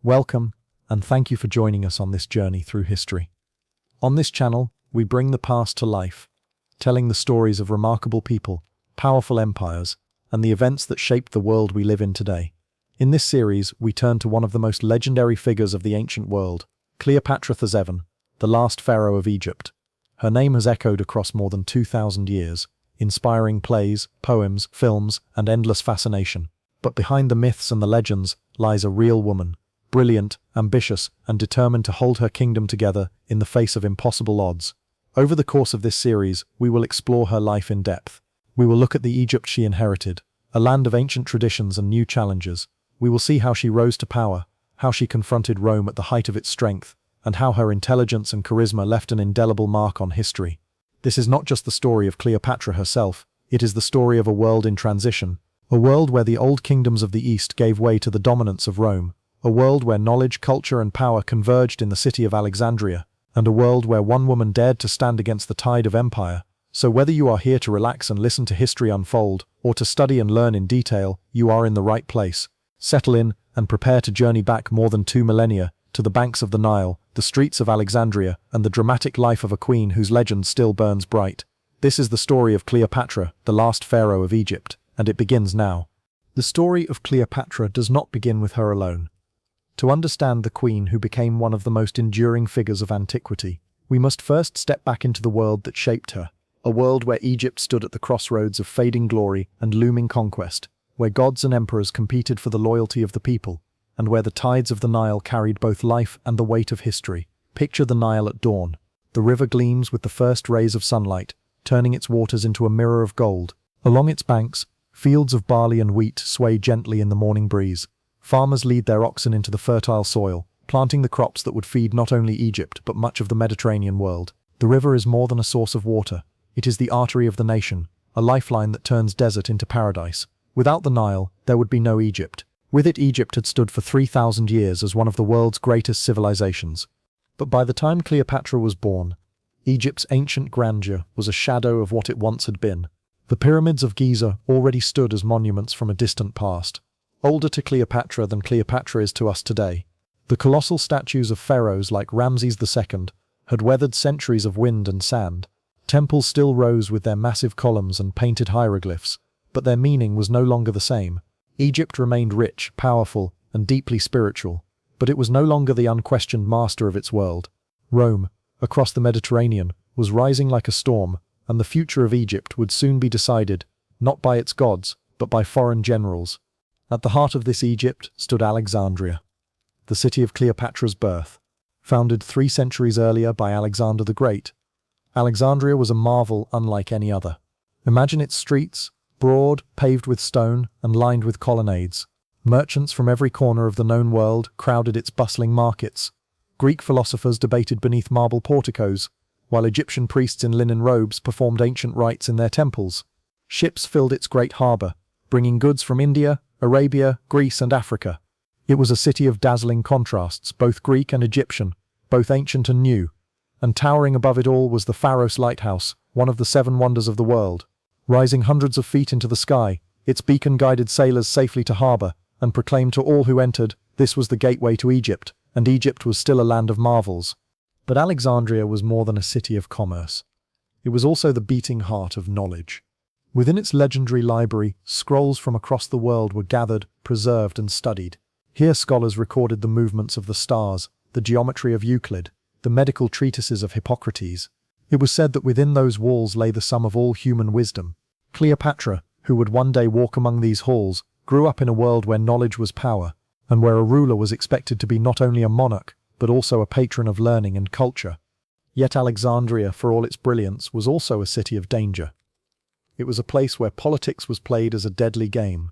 Welcome, and thank you for joining us on this journey through history. On this channel, we bring the past to life, telling the stories of remarkable people, powerful empires, and the events that shaped the world we live in today. In this series, we turn to one of the most legendary figures of the ancient world, Cleopatra the last pharaoh of Egypt. Her name has echoed across more than 2,000 years, inspiring plays, poems, films, and endless fascination. But behind the myths and the legends lies a real woman, brilliant, ambitious, and determined to hold her kingdom together in the face of impossible odds. Over the course of this series, we will explore her life in depth. We will look at the Egypt she inherited, a land of ancient traditions and new challenges. We will see how she rose to power, how she confronted Rome at the height of its strength, and how her intelligence and charisma left an indelible mark on history. This is not just the story of Cleopatra herself, it is the story of a world in transition, a world where the old kingdoms of the East gave way to the dominance of Rome, a world where knowledge, culture, and power converged in the city of Alexandria, and a world where one woman dared to stand against the tide of empire. So whether you are here to relax and listen to history unfold, or to study and learn in detail, you are in the right place. Settle in, and prepare to journey back more than 2 millennia, to the banks of the Nile, the streets of Alexandria, and the dramatic life of a queen whose legend still burns bright. This is the story of Cleopatra, the last pharaoh of Egypt, and it begins now. The story of Cleopatra does not begin with her alone. To understand the queen who became one of the most enduring figures of antiquity, we must first step back into the world that shaped her, a world where Egypt stood at the crossroads of fading glory and looming conquest, where gods and emperors competed for the loyalty of the people, and where the tides of the Nile carried both life and the weight of history. Picture the Nile at dawn. The river gleams with the first rays of sunlight, turning its waters into a mirror of gold. Along its banks, fields of barley and wheat sway gently in the morning breeze. Farmers lead their oxen into the fertile soil, planting the crops that would feed not only Egypt but much of the Mediterranean world. The river is more than a source of water. It is the artery of the nation, a lifeline that turns desert into paradise. Without the Nile, there would be no Egypt. With it, Egypt had stood for 3,000 years as one of the world's greatest civilizations. But by the time Cleopatra was born, Egypt's ancient grandeur was a shadow of what it once had been. The pyramids of Giza already stood as monuments from a distant past, older to Cleopatra than Cleopatra is to us today. The colossal statues of pharaohs like Ramses II had weathered centuries of wind and sand. Temples still rose with their massive columns and painted hieroglyphs, but their meaning was no longer the same. Egypt remained rich, powerful, and deeply spiritual, but it was no longer the unquestioned master of its world. Rome, across the Mediterranean, was rising like a storm, and the future of Egypt would soon be decided, not by its gods, but by foreign generals. At the heart of this Egypt stood Alexandria, the city of Cleopatra's birth. Founded 3 centuries earlier by Alexander the Great, Alexandria was a marvel unlike any other. Imagine its streets, broad, paved with stone, and lined with colonnades. Merchants from every corner of the known world crowded its bustling markets. Greek philosophers debated beneath marble porticos, while Egyptian priests in linen robes performed ancient rites in their temples. Ships filled its great harbor, bringing goods from India, Arabia, Greece, and Africa. It was a city of dazzling contrasts, both Greek and Egyptian, both ancient and new. And towering above it all was the Pharos Lighthouse, one of the 7 wonders of the world. Rising hundreds of feet into the sky, its beacon guided sailors safely to harbor, and proclaimed to all who entered, this was the gateway to Egypt, and Egypt was still a land of marvels. But Alexandria was more than a city of commerce. It was also the beating heart of knowledge. Within its legendary library, scrolls from across the world were gathered, preserved, and studied. Here scholars recorded the movements of the stars, the geometry of Euclid, the medical treatises of Hippocrates. It was said that within those walls lay the sum of all human wisdom. Cleopatra, who would one day walk among these halls, grew up in a world where knowledge was power, and where a ruler was expected to be not only a monarch, but also a patron of learning and culture. Yet Alexandria, for all its brilliance, was also a city of danger. It was a place where politics was played as a deadly game.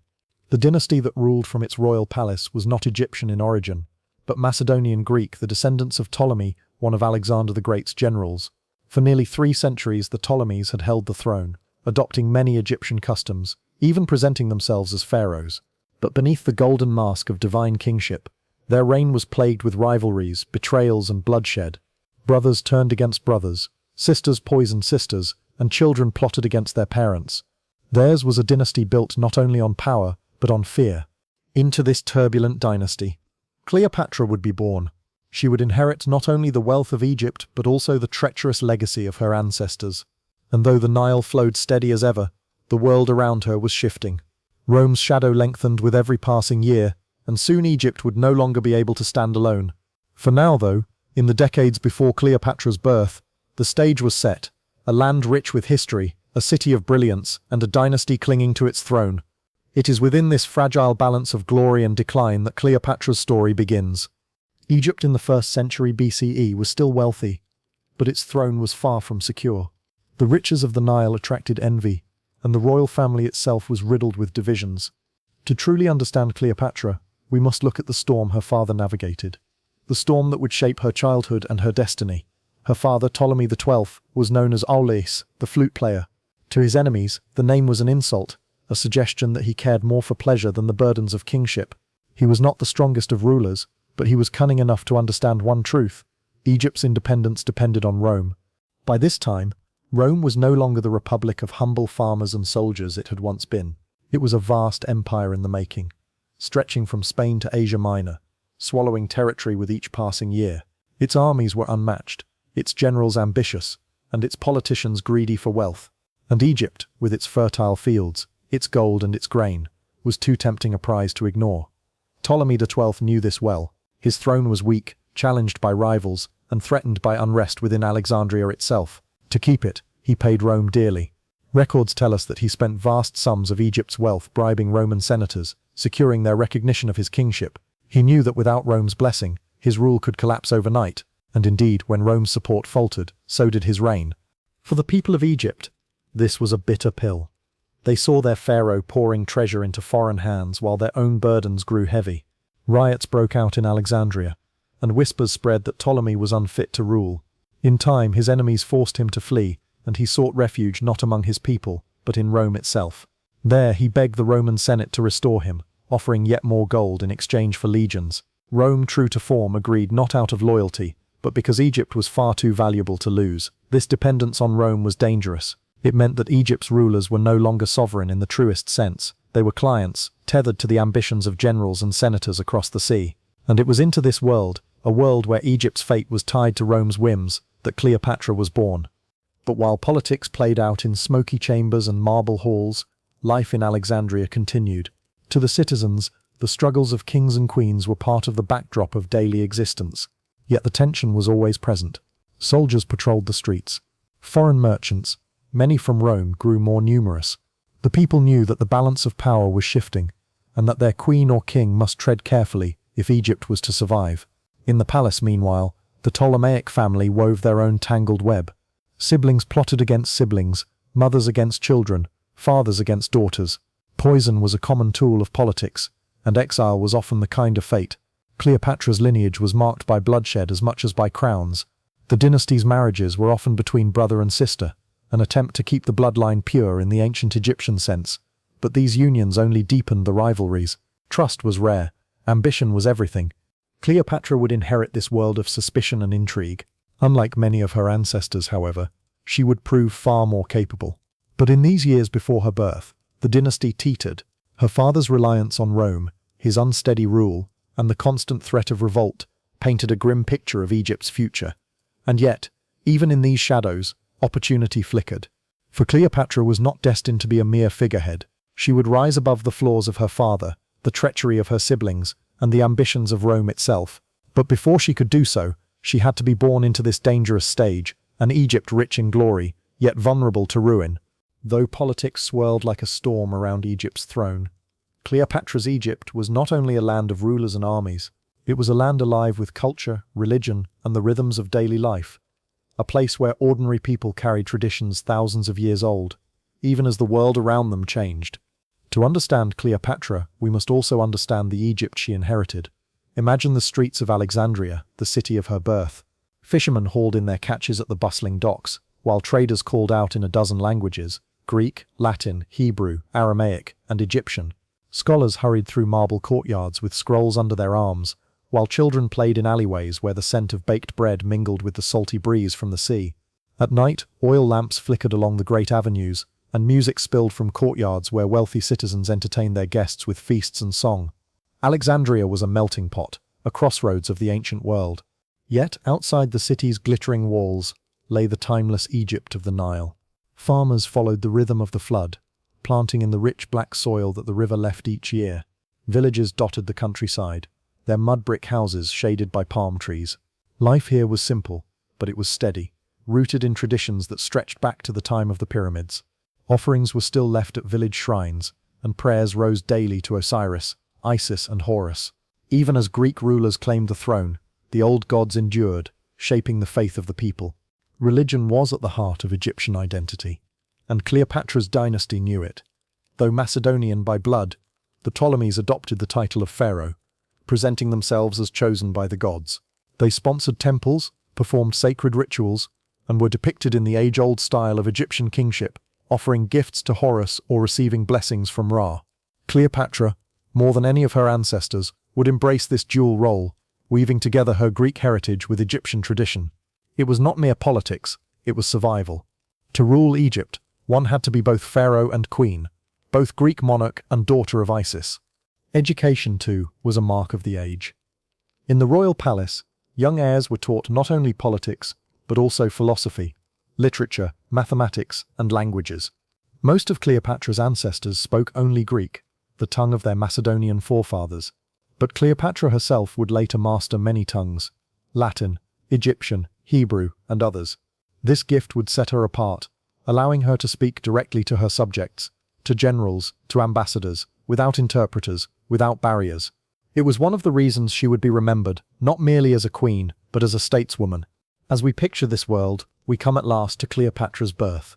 The dynasty that ruled from its royal palace was not Egyptian in origin, but Macedonian Greek, the descendants of Ptolemy, one of Alexander the Great's generals. For nearly 3 centuries the Ptolemies had held the throne, adopting many Egyptian customs, even presenting themselves as pharaohs. But beneath the golden mask of divine kingship, their reign was plagued with rivalries, betrayals, and bloodshed. Brothers turned against brothers, sisters poisoned sisters, and children plotted against their parents. Theirs was a dynasty built not only on power, but on fear. Into this turbulent dynasty, Cleopatra would be born. She would inherit not only the wealth of Egypt but also the treacherous legacy of her ancestors. And though the Nile flowed steady as ever, the world around her was shifting. Rome's shadow lengthened with every passing year, and soon Egypt would no longer be able to stand alone. For now, though, in the decades before Cleopatra's birth, the stage was set, a land rich with history, a city of brilliance, and a dynasty clinging to its throne. It is within this fragile balance of glory and decline that Cleopatra's story begins. Egypt in the 1st century BCE was still wealthy, but its throne was far from secure. The riches of the Nile attracted envy, and the royal family itself was riddled with divisions. To truly understand Cleopatra, we must look at the storm her father navigated. The storm that would shape her childhood and her destiny. Her father, Ptolemy XII, was known as Auleus, the flute player. To his enemies, the name was an insult, a suggestion that he cared more for pleasure than the burdens of kingship. He was not the strongest of rulers, but he was cunning enough to understand one truth: Egypt's independence depended on Rome. By this time, Rome was no longer the republic of humble farmers and soldiers it had once been. It was a vast empire in the making, stretching from Spain to Asia Minor, swallowing territory with each passing year. Its armies were unmatched, its generals ambitious, and its politicians greedy for wealth. And Egypt, with its fertile fields, its gold and its grain, was too tempting a prize to ignore. Ptolemy XII knew this well. His throne was weak, challenged by rivals, and threatened by unrest within Alexandria itself. To keep it, he paid Rome dearly. Records tell us that he spent vast sums of Egypt's wealth bribing Roman senators, securing their recognition of his kingship. He knew that without Rome's blessing, his rule could collapse overnight, and indeed, when Rome's support faltered, so did his reign. For the people of Egypt, this was a bitter pill. They saw their pharaoh pouring treasure into foreign hands while their own burdens grew heavy. Riots broke out in Alexandria, and whispers spread that Ptolemy was unfit to rule. In time, his enemies forced him to flee, and he sought refuge not among his people, but in Rome itself. There he begged the Roman Senate to restore him, offering yet more gold in exchange for legions. Rome, true to form, agreed not out of loyalty, but because Egypt was far too valuable to lose. This dependence on Rome was dangerous. It meant that Egypt's rulers were no longer sovereign in the truest sense. They were clients, tethered to the ambitions of generals and senators across the sea. And it was into this world, a world where Egypt's fate was tied to Rome's whims, that Cleopatra was born. But while politics played out in smoky chambers and marble halls, life in Alexandria continued. To the citizens, the struggles of kings and queens were part of the backdrop of daily existence. Yet the tension was always present. Soldiers patrolled the streets. Foreign merchants, many from Rome, grew more numerous. The people knew that the balance of power was shifting, and that their queen or king must tread carefully if Egypt was to survive. In the palace, meanwhile, the Ptolemaic family wove their own tangled web. Siblings plotted against siblings, mothers against children, fathers against daughters. Poison was a common tool of politics, and exile was often the kind of fate. Cleopatra's lineage was marked by bloodshed as much as by crowns. The dynasty's marriages were often between brother and sister, an attempt to keep the bloodline pure in the ancient Egyptian sense. But these unions only deepened the rivalries. Trust was rare, ambition was everything. Cleopatra would inherit this world of suspicion and intrigue. Unlike many of her ancestors, however, she would prove far more capable. But in these years before her birth, the dynasty teetered. Her father's reliance on Rome, his unsteady rule, and the constant threat of revolt painted a grim picture of Egypt's future. And yet, even in these shadows, opportunity flickered. For Cleopatra was not destined to be a mere figurehead. She would rise above the flaws of her father, the treachery of her siblings, and the ambitions of Rome itself. But before she could do so, she had to be born into this dangerous stage, an Egypt rich in glory, yet vulnerable to ruin. Though politics swirled like a storm around Egypt's throne, Cleopatra's Egypt was not only a land of rulers and armies, it was a land alive with culture, religion, and the rhythms of daily life. A place where ordinary people carried traditions thousands of years old, even as the world around them changed. To understand Cleopatra, we must also understand the Egypt she inherited. Imagine the streets of Alexandria, the city of her birth. Fishermen hauled in their catches at the bustling docks, while traders called out in a dozen languages: Greek, Latin, Hebrew, Aramaic, and Egyptian. Scholars hurried through marble courtyards with scrolls under their arms, while children played in alleyways where the scent of baked bread mingled with the salty breeze from the sea. At night, oil lamps flickered along the great avenues, and music spilled from courtyards where wealthy citizens entertained their guests with feasts and song. Alexandria was a melting pot, a crossroads of the ancient world. Yet, outside the city's glittering walls, lay the timeless Egypt of the Nile. Farmers followed the rhythm of the flood, planting in the rich black soil that the river left each year. Villages dotted the countryside, their mud brick houses shaded by palm trees. Life here was simple, but it was steady, rooted in traditions that stretched back to the time of the pyramids. Offerings were still left at village shrines, and prayers rose daily to Osiris, Isis, and Horus. Even as Greek rulers claimed the throne, the old gods endured, shaping the faith of the people. Religion was at the heart of Egyptian identity, and Cleopatra's dynasty knew it. Though Macedonian by blood, the Ptolemies adopted the title of pharaoh, presenting themselves as chosen by the gods. They sponsored temples, performed sacred rituals, and were depicted in the age-old style of Egyptian kingship, offering gifts to Horus or receiving blessings from Ra. Cleopatra, more than any of her ancestors, would embrace this dual role, weaving together her Greek heritage with Egyptian tradition. It was not mere politics, it was survival. To rule Egypt, one had to be both pharaoh and queen, both Greek monarch and daughter of Isis. Education, too, was a mark of the age. In the royal palace, young heirs were taught not only politics, but also philosophy, literature, mathematics, and languages. Most of Cleopatra's ancestors spoke only Greek, the tongue of their Macedonian forefathers. But Cleopatra herself would later master many tongues: Latin, Egyptian, Hebrew, and others. This gift would set her apart, allowing her to speak directly to her subjects, to generals, to ambassadors, without interpreters, without barriers. It was one of the reasons she would be remembered, not merely as a queen, but as a stateswoman. As we picture this world, we come at last to Cleopatra's birth.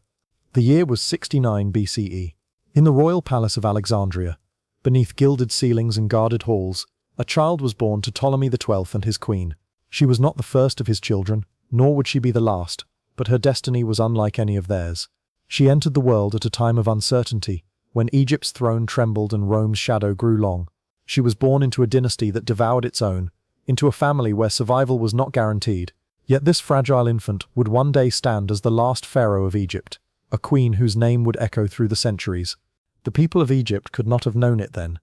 The year was 69 BCE. In the royal palace of Alexandria, beneath gilded ceilings and guarded halls, a child was born to Ptolemy XII and his queen. She was not the first of his children, nor would she be the last, but her destiny was unlike any of theirs. She entered the world at a time of uncertainty, when Egypt's throne trembled and Rome's shadow grew long. She was born into a dynasty that devoured its own, into a family where survival was not guaranteed. Yet this fragile infant would one day stand as the last pharaoh of Egypt, a queen whose name would echo through the centuries. The people of Egypt could not have known it then,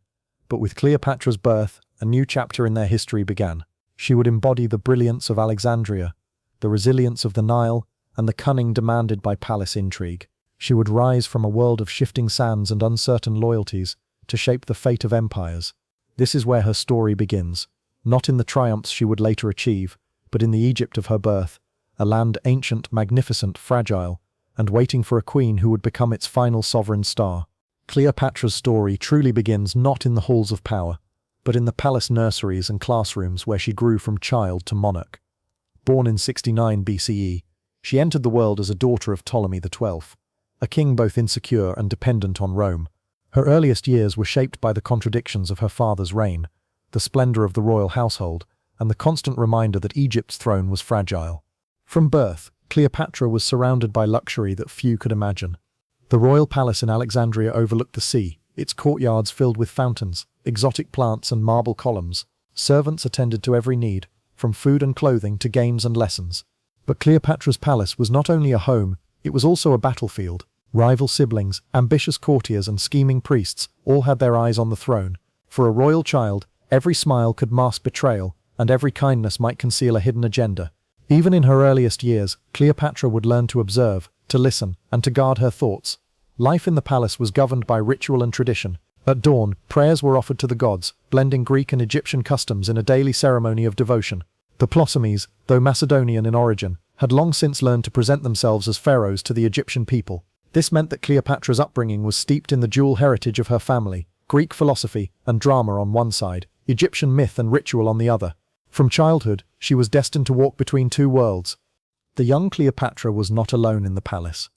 but with Cleopatra's birth, a new chapter in their history began. She would embody the brilliance of Alexandria, the resilience of the Nile, and the cunning demanded by palace intrigue. She would rise from a world of shifting sands and uncertain loyalties to shape the fate of empires. This is where her story begins, not in the triumphs she would later achieve, but in the Egypt of her birth, a land ancient, magnificent, fragile, and waiting for a queen who would become its final sovereign star. Cleopatra's story truly begins not in the halls of power, but in the palace nurseries and classrooms where she grew from child to monarch. Born in 69 BCE, she entered the world as a daughter of Ptolemy XII, a king both insecure and dependent on Rome. Her earliest years were shaped by the contradictions of her father's reign, the splendor of the royal household, and the constant reminder that Egypt's throne was fragile. From birth, Cleopatra was surrounded by luxury that few could imagine. The royal palace in Alexandria overlooked the sea, its courtyards filled with fountains, exotic plants and marble columns. Servants attended to every need, from food and clothing to games and lessons. But Cleopatra's palace was not only a home, it was also a battlefield. Rival siblings, ambitious courtiers and scheming priests all had their eyes on the throne. For a royal child, every smile could mask betrayal, and every kindness might conceal a hidden agenda. Even in her earliest years, Cleopatra would learn to observe, to listen, and to guard her thoughts. Life in the palace was governed by ritual and tradition. At dawn, prayers were offered to the gods, blending Greek and Egyptian customs in a daily ceremony of devotion. The Ptolemies, though Macedonian in origin, had long since learned to present themselves as pharaohs to the Egyptian people. This meant that Cleopatra's upbringing was steeped in the dual heritage of her family, Greek philosophy and drama on one side, Egyptian myth and ritual on the other. From childhood, she was destined to walk between two worlds. The young Cleopatra was not alone in the palace.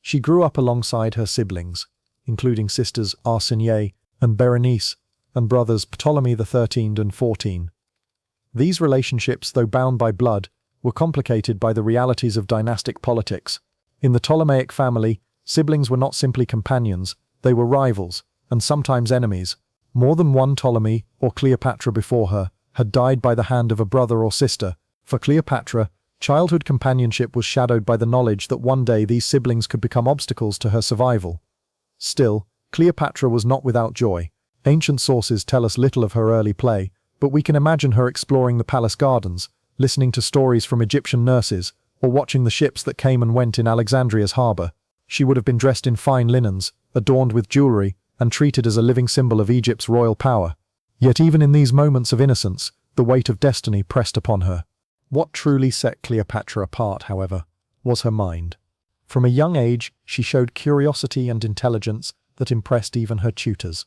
She grew up alongside her siblings, including sisters Arsinoe and Berenice, and brothers Ptolemy XIII and XIV. These relationships, though bound by blood, were complicated by the realities of dynastic politics. In the Ptolemaic family, siblings were not simply companions, they were rivals, and sometimes enemies. More than one Ptolemy, or Cleopatra before her, had died by the hand of a brother or sister. For Cleopatra, childhood companionship was shadowed by the knowledge that one day these siblings could become obstacles to her survival. Still, Cleopatra was not without joy. Ancient sources tell us little of her early play, but we can imagine her exploring the palace gardens, listening to stories from Egyptian nurses, or watching the ships that came and went in Alexandria's harbor. She would have been dressed in fine linens, adorned with jewelry, and treated as a living symbol of Egypt's royal power. Yet even in these moments of innocence, the weight of destiny pressed upon her. What truly set Cleopatra apart, however, was her mind. From a young age, she showed curiosity and intelligence that impressed even her tutors.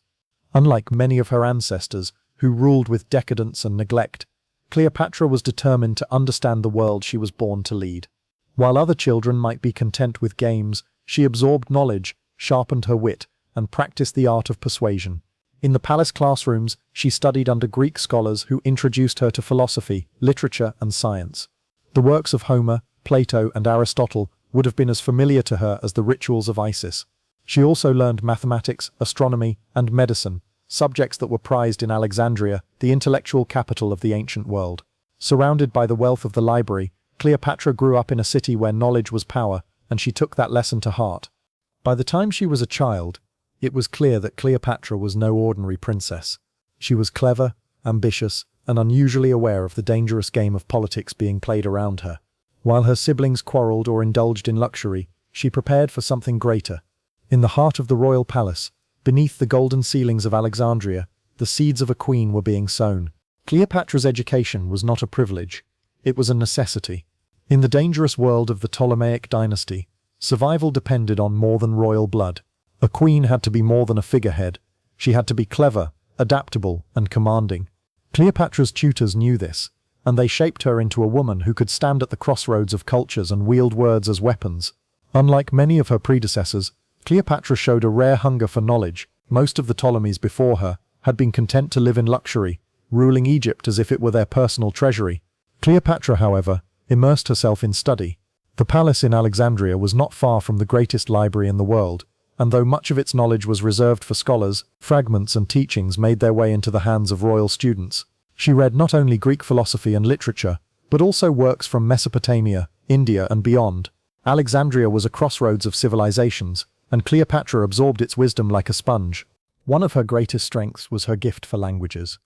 Unlike many of her ancestors, who ruled with decadence and neglect, Cleopatra was determined to understand the world she was born to lead. While other children might be content with games, she absorbed knowledge, sharpened her wit, and practiced the art of persuasion. In the palace classrooms, she studied under Greek scholars who introduced her to philosophy, literature, and science. The works of Homer, Plato, and Aristotle would have been as familiar to her as the rituals of Isis. She also learned mathematics, astronomy, and medicine, subjects that were prized in Alexandria, the intellectual capital of the ancient world. Surrounded by the wealth of the library, Cleopatra grew up in a city where knowledge was power, and she took that lesson to heart. By the time she was a child, it was clear that Cleopatra was no ordinary princess. She was clever, ambitious, and unusually aware of the dangerous game of politics being played around her. While her siblings quarreled or indulged in luxury, she prepared for something greater. In the heart of the royal palace, beneath the golden ceilings of Alexandria, the seeds of a queen were being sown. Cleopatra's education was not a privilege, it was a necessity. In the dangerous world of the Ptolemaic dynasty, survival depended on more than royal blood. A queen had to be more than a figurehead. She had to be clever, adaptable, and commanding. Cleopatra's tutors knew this, and they shaped her into a woman who could stand at the crossroads of cultures and wield words as weapons. Unlike many of her predecessors, Cleopatra showed a rare hunger for knowledge. Most of the Ptolemies before her had been content to live in luxury, ruling Egypt as if it were their personal treasury. Cleopatra, however, immersed herself in study. The palace in Alexandria was not far from the greatest library in the world, and though much of its knowledge was reserved for scholars, fragments and teachings made their way into the hands of royal students. She read not only Greek philosophy and literature, but also works from Mesopotamia, India, and beyond. Alexandria was a crossroads of civilizations, and Cleopatra absorbed its wisdom like a sponge. One of her greatest strengths was her gift for languages.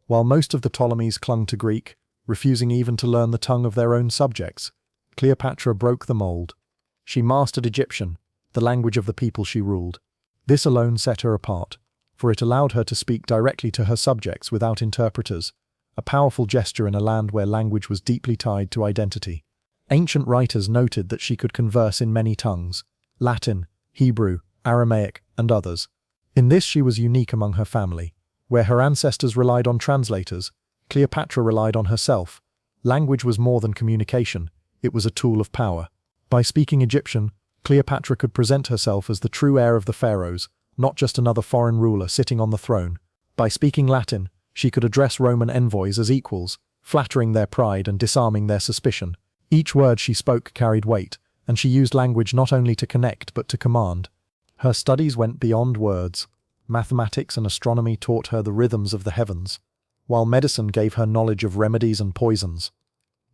While most of the Ptolemies clung to Greek, refusing even to learn the tongue of their own subjects, Cleopatra broke the mold. She mastered Egyptian, the language of the people she ruled. This alone set her apart, for it allowed her to speak directly to her subjects without interpreters, a powerful gesture in a land where language was deeply tied to identity. Ancient writers noted that she could converse in many tongues: Latin, Hebrew, Aramaic, and others. In this she was unique among her family. Where her ancestors relied on translators, Cleopatra relied on herself. Language was more than communication, it was a tool of power. By speaking Egyptian, Cleopatra could present herself as the true heir of the pharaohs, not just another foreign ruler sitting on the throne. By speaking Latin, she could address Roman envoys as equals, flattering their pride and disarming their suspicion. Each word she spoke carried weight, and she used language not only to connect but to command. Her studies went beyond words. Mathematics and astronomy taught her the rhythms of the heavens, while medicine gave her knowledge of remedies and poisons.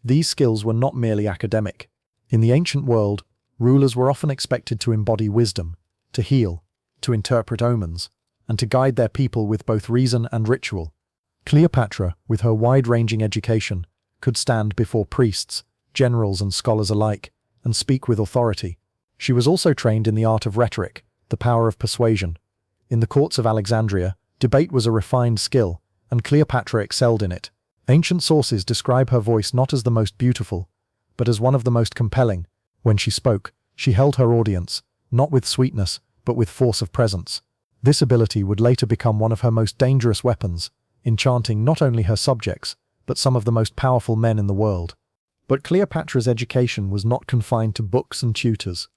These skills were not merely academic. In the ancient world, rulers were often expected to embody wisdom, to heal, to interpret omens, and to guide their people with both reason and ritual. Cleopatra, with her wide-ranging education, could stand before priests, generals and scholars alike, and speak with authority. She was also trained in the art of rhetoric, the power of persuasion. In the courts of Alexandria, debate was a refined skill, and Cleopatra excelled in it. Ancient sources describe her voice not as the most beautiful, but as one of the most compelling. When she spoke, she held her audience, not with sweetness, but with force of presence. This ability would later become one of her most dangerous weapons, enchanting not only her subjects, but some of the most powerful men in the world. But Cleopatra's education was not confined to books and tutors.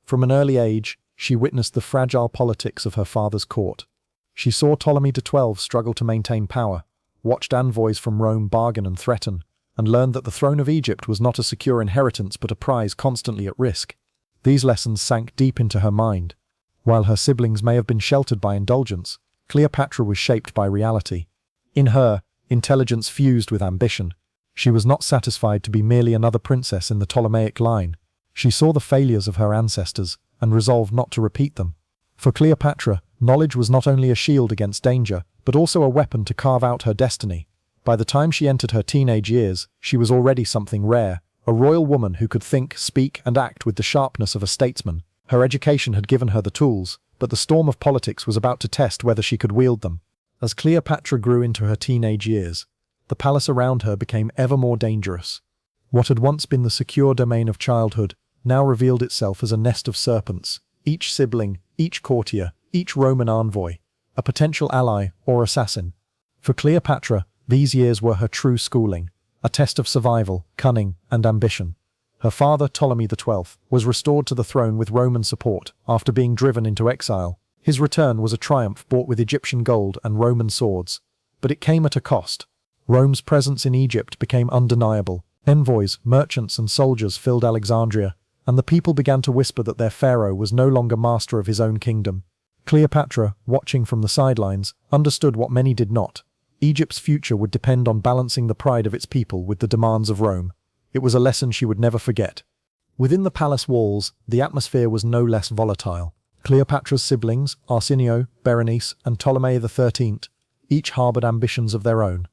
From an early age, she witnessed the fragile politics of her father's court. She saw Ptolemy XII struggle to maintain power, watched envoys from Rome bargain and threaten, and learned that the throne of Egypt was not a secure inheritance but a prize constantly at risk. These lessons sank deep into her mind. While her siblings may have been sheltered by indulgence, Cleopatra was shaped by reality. In her, intelligence fused with ambition. She was not satisfied to be merely another princess in the Ptolemaic line. She saw the failures of her ancestors and resolved not to repeat them. For Cleopatra, knowledge was not only a shield against danger, but also a weapon to carve out her destiny. By the time she entered her teenage years, she was already something rare, a royal woman who could think, speak, and act with the sharpness of a statesman. Her education had given her the tools, but the storm of politics was about to test whether she could wield them. As Cleopatra grew into her teenage years, the palace around her became ever more dangerous. What had once been the secure domain of childhood now revealed itself as a nest of serpents, each sibling, each courtier, each Roman envoy, a potential ally or assassin. For Cleopatra, these years were her true schooling, a test of survival, cunning, and ambition. Her father, Ptolemy XII, was restored to the throne with Roman support after being driven into exile. His return was a triumph bought with Egyptian gold and Roman swords, but it came at a cost. Rome's presence in Egypt became undeniable. Envoys, merchants, and soldiers filled Alexandria, and the people began to whisper that their pharaoh was no longer master of his own kingdom. Cleopatra, watching from the sidelines, understood what many did not. Egypt's future would depend on balancing the pride of its people with the demands of Rome. It was a lesson she would never forget. Within the palace walls, the atmosphere was no less volatile. Cleopatra's siblings, Arsenio, Berenice, and Ptolemy XIII, each harbored ambitions of their own.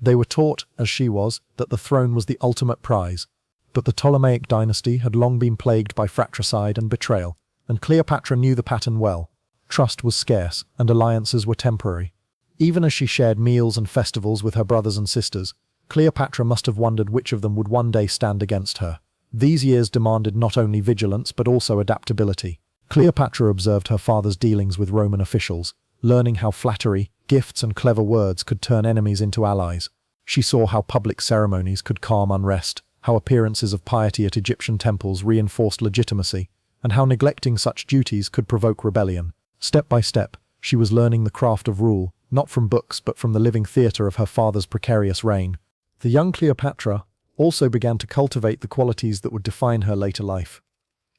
They were taught, as she was, that the throne was the ultimate prize. But the Ptolemaic dynasty had long been plagued by fratricide and betrayal, and Cleopatra knew the pattern well. Trust was scarce, and alliances were temporary. Even as she shared meals and festivals with her brothers and sisters, Cleopatra must have wondered which of them would one day stand against her. These years demanded not only vigilance but also adaptability. Cleopatra observed her father's dealings with Roman officials, learning how flattery, gifts, and clever words could turn enemies into allies. She saw how public ceremonies could calm unrest, how appearances of piety at Egyptian temples reinforced legitimacy, and how neglecting such duties could provoke rebellion. Step by step, she was learning the craft of rule, not from books but from the living theatre of her father's precarious reign. The young Cleopatra also began to cultivate the qualities that would define her later life.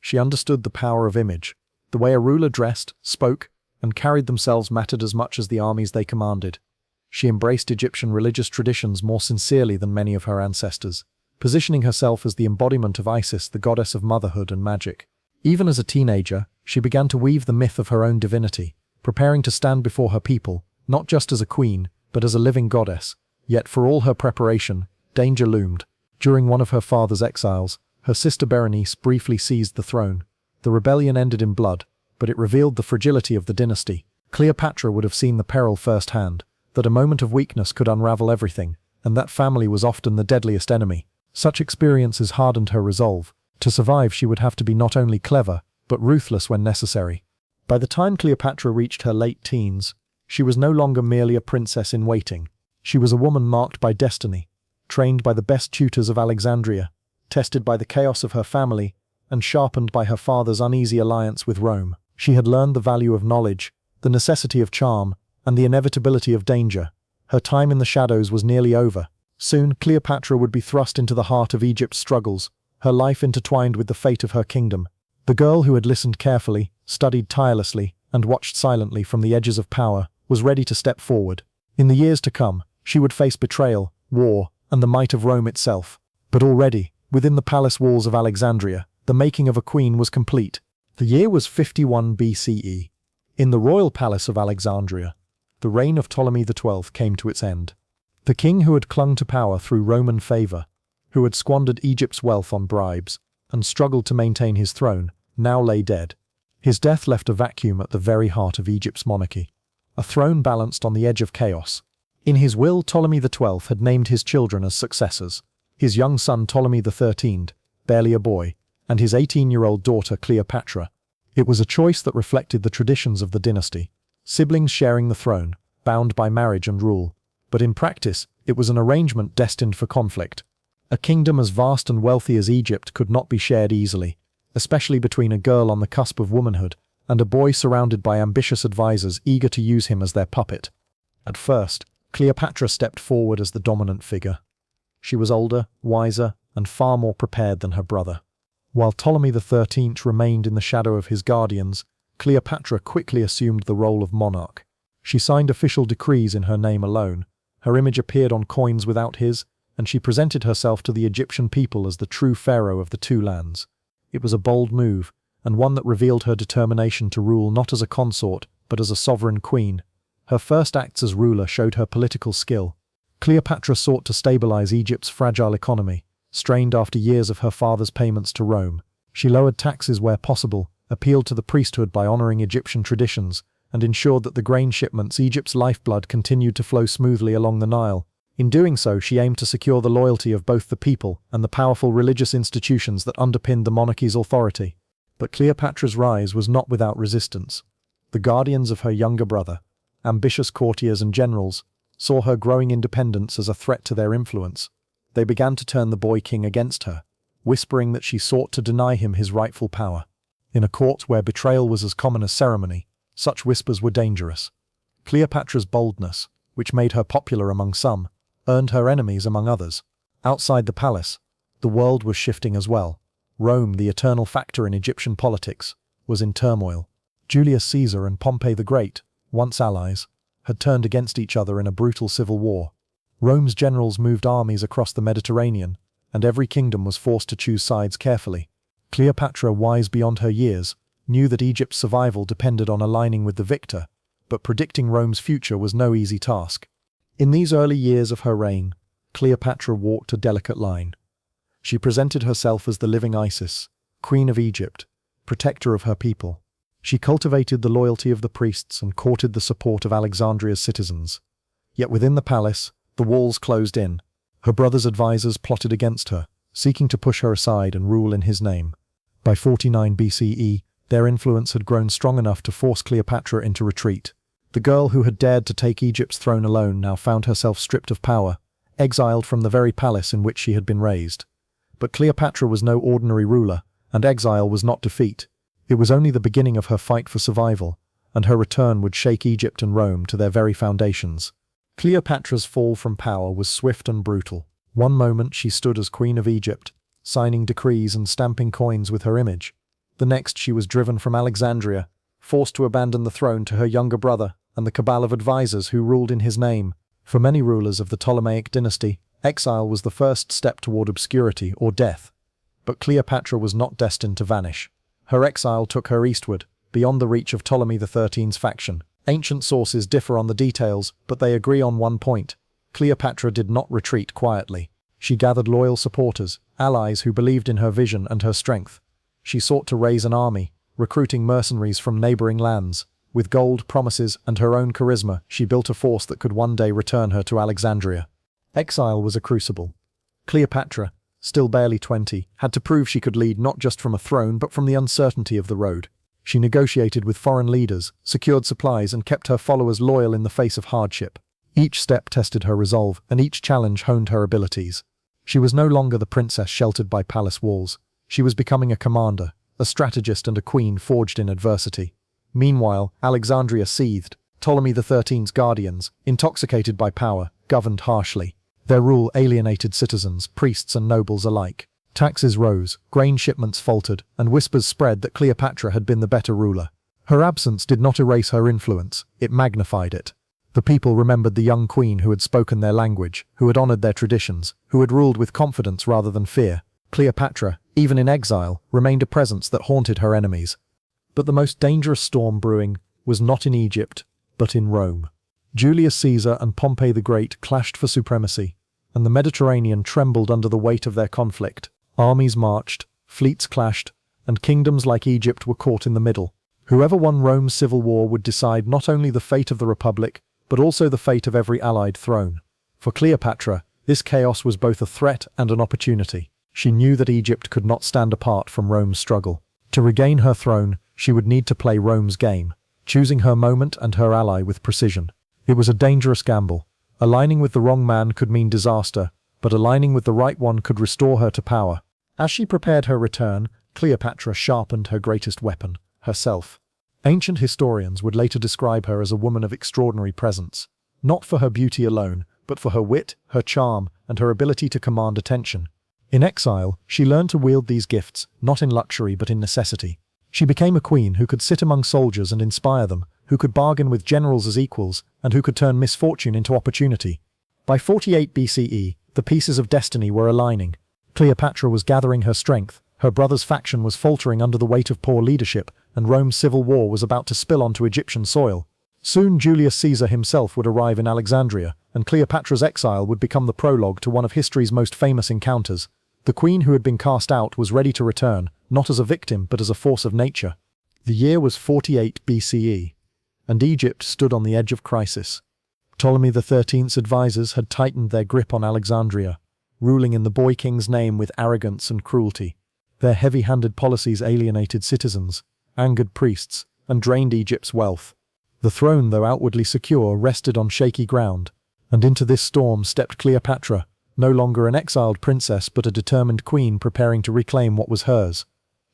She understood the power of image. The way a ruler dressed, spoke, and carried themselves mattered as much as the armies they commanded. She embraced Egyptian religious traditions more sincerely than many of her ancestors, positioning herself as the embodiment of Isis, the goddess of motherhood and magic. Even as a teenager, she began to weave the myth of her own divinity, preparing to stand before her people, not just as a queen, but as a living goddess. Yet for all her preparation, danger loomed. During one of her father's exiles, her sister Berenice briefly seized the throne. The rebellion ended in blood, but it revealed the fragility of the dynasty. Cleopatra would have seen the peril firsthand, that a moment of weakness could unravel everything, and that family was often the deadliest enemy. Such experiences hardened her resolve. To survive, she would have to be not only clever, but ruthless when necessary. By the time Cleopatra reached her late teens, she was no longer merely a princess in waiting. She was a woman marked by destiny, trained by the best tutors of Alexandria, tested by the chaos of her family, and sharpened by her father's uneasy alliance with Rome. She had learned the value of knowledge, the necessity of charm, and the inevitability of danger. Her time in the shadows was nearly over. Soon, Cleopatra would be thrust into the heart of Egypt's struggles, her life intertwined with the fate of her kingdom. The girl who had listened carefully, studied tirelessly, and watched silently from the edges of power was ready to step forward. In the years to come, she would face betrayal, war, and the might of Rome itself. But already, within the palace walls of Alexandria, the making of a queen was complete. The year was 51 BCE. In the royal palace of Alexandria, the reign of Ptolemy XII came to its end. The king who had clung to power through Roman favor, who had squandered Egypt's wealth on bribes, and struggled to maintain his throne, now lay dead. His death left a vacuum at the very heart of Egypt's monarchy, a throne balanced on the edge of chaos. In his will, Ptolemy XII had named his children as successors, his young son Ptolemy XIII, barely a boy, and his 18-year-old daughter Cleopatra. It was a choice that reflected the traditions of the dynasty, siblings sharing the throne, bound by marriage and rule. But in practice, it was an arrangement destined for conflict. A kingdom as vast and wealthy as Egypt could not be shared easily, especially between a girl on the cusp of womanhood and a boy surrounded by ambitious advisors eager to use him as their puppet. At first, Cleopatra stepped forward as the dominant figure. She was older, wiser, and far more prepared than her brother. While Ptolemy XIII remained in the shadow of his guardians, Cleopatra quickly assumed the role of monarch. She signed official decrees in her name alone. Her image appeared on coins without his, and she presented herself to the Egyptian people as the true pharaoh of the two lands. It was a bold move, and one that revealed her determination to rule not as a consort, but as a sovereign queen. Her first acts as ruler showed her political skill. Cleopatra sought to stabilize Egypt's fragile economy, strained after years of her father's payments to Rome. She lowered taxes where possible, appealed to the priesthood by honoring Egyptian traditions, and ensured that the grain shipments, Egypt's lifeblood, continued to flow smoothly along the Nile. In doing so, she aimed to secure the loyalty of both the people and the powerful religious institutions that underpinned the monarchy's authority. But Cleopatra's rise was not without resistance. The guardians of her younger brother, ambitious courtiers and generals, saw her growing independence as a threat to their influence. They began to turn the boy king against her, whispering that she sought to deny him his rightful power. In a court where betrayal was as common as ceremony, such whispers were dangerous. Cleopatra's boldness, which made her popular among some, earned her enemies among others. Outside the palace, the world was shifting as well. Rome, the eternal factor in Egyptian politics, was in turmoil. Julius Caesar and Pompey the Great, once allies, had turned against each other in a brutal civil war. Rome's generals moved armies across the Mediterranean, and every kingdom was forced to choose sides carefully. Cleopatra, wise beyond her years, knew that Egypt's survival depended on aligning with the victor, but predicting Rome's future was no easy task. In these early years of her reign, Cleopatra walked a delicate line. She presented herself as the living Isis, queen of Egypt, protector of her people. She cultivated the loyalty of the priests and courted the support of Alexandria's citizens. Yet within the palace, the walls closed in. Her brother's advisors plotted against her, seeking to push her aside and rule in his name. By 49 BCE, their influence had grown strong enough to force Cleopatra into retreat. The girl who had dared to take Egypt's throne alone now found herself stripped of power, exiled from the very palace in which she had been raised. But Cleopatra was no ordinary ruler, and exile was not defeat. It was only the beginning of her fight for survival, and her return would shake Egypt and Rome to their very foundations. Cleopatra's fall from power was swift and brutal. One moment she stood as Queen of Egypt, signing decrees and stamping coins with her image. The next she was driven from Alexandria, forced to abandon the throne to her younger brother and the cabal of advisors who ruled in his name. For many rulers of the Ptolemaic dynasty, exile was the first step toward obscurity or death. But Cleopatra was not destined to vanish. Her exile took her eastward, beyond the reach of Ptolemy XIII's faction. Ancient sources differ on the details, but they agree on one point. Cleopatra did not retreat quietly. She gathered loyal supporters, allies who believed in her vision and her strength. She sought to raise an army, recruiting mercenaries from neighboring lands. With gold, promises, and her own charisma, she built a force that could one day return her to Alexandria. Exile was a crucible. Cleopatra, still barely 20, had to prove she could lead not just from a throne but from the uncertainty of the road. She negotiated with foreign leaders, secured supplies, and kept her followers loyal in the face of hardship. Each step tested her resolve, and each challenge honed her abilities. She was no longer the princess sheltered by palace walls. She was becoming a commander, a strategist, and a queen forged in adversity. Meanwhile, Alexandria seethed. Ptolemy XIII's guardians, intoxicated by power, governed harshly. Their rule alienated citizens, priests, and nobles alike. Taxes rose, grain shipments faltered, and whispers spread that Cleopatra had been the better ruler. Her absence did not erase her influence, it magnified it. The people remembered the young queen who had spoken their language, who had honored their traditions, who had ruled with confidence rather than fear. Cleopatra, even in exile, remained a presence that haunted her enemies. But the most dangerous storm brewing was not in Egypt, but in Rome. Julius Caesar and Pompey the Great clashed for supremacy, and the Mediterranean trembled under the weight of their conflict. Armies marched, fleets clashed, and kingdoms like Egypt were caught in the middle. Whoever won Rome's civil war would decide not only the fate of the Republic, but also the fate of every allied throne. For Cleopatra, this chaos was both a threat and an opportunity. She knew that Egypt could not stand apart from Rome's struggle. To regain her throne, she would need to play Rome's game, choosing her moment and her ally with precision. It was a dangerous gamble. Aligning with the wrong man could mean disaster, but aligning with the right one could restore her to power. As she prepared her return, Cleopatra sharpened her greatest weapon, herself. Ancient historians would later describe her as a woman of extraordinary presence, not for her beauty alone, but for her wit, her charm, and her ability to command attention. In exile, she learned to wield these gifts, not in luxury but in necessity. She became a queen who could sit among soldiers and inspire them, who could bargain with generals as equals, and who could turn misfortune into opportunity. By 48 BCE, the pieces of destiny were aligning. Cleopatra was gathering her strength, her brother's faction was faltering under the weight of poor leadership, and Rome's civil war was about to spill onto Egyptian soil. Soon Julius Caesar himself would arrive in Alexandria, and Cleopatra's exile would become the prologue to one of history's most famous encounters. The queen who had been cast out was ready to return, not as a victim but as a force of nature. The year was 48 BCE, and Egypt stood on the edge of crisis. Ptolemy XIII's advisors had tightened their grip on Alexandria, ruling in the boy king's name with arrogance and cruelty. Their heavy-handed policies alienated citizens, angered priests, and drained Egypt's wealth. The throne, though outwardly secure, rested on shaky ground, and into this storm stepped Cleopatra, no longer an exiled princess but a determined queen preparing to reclaim what was hers.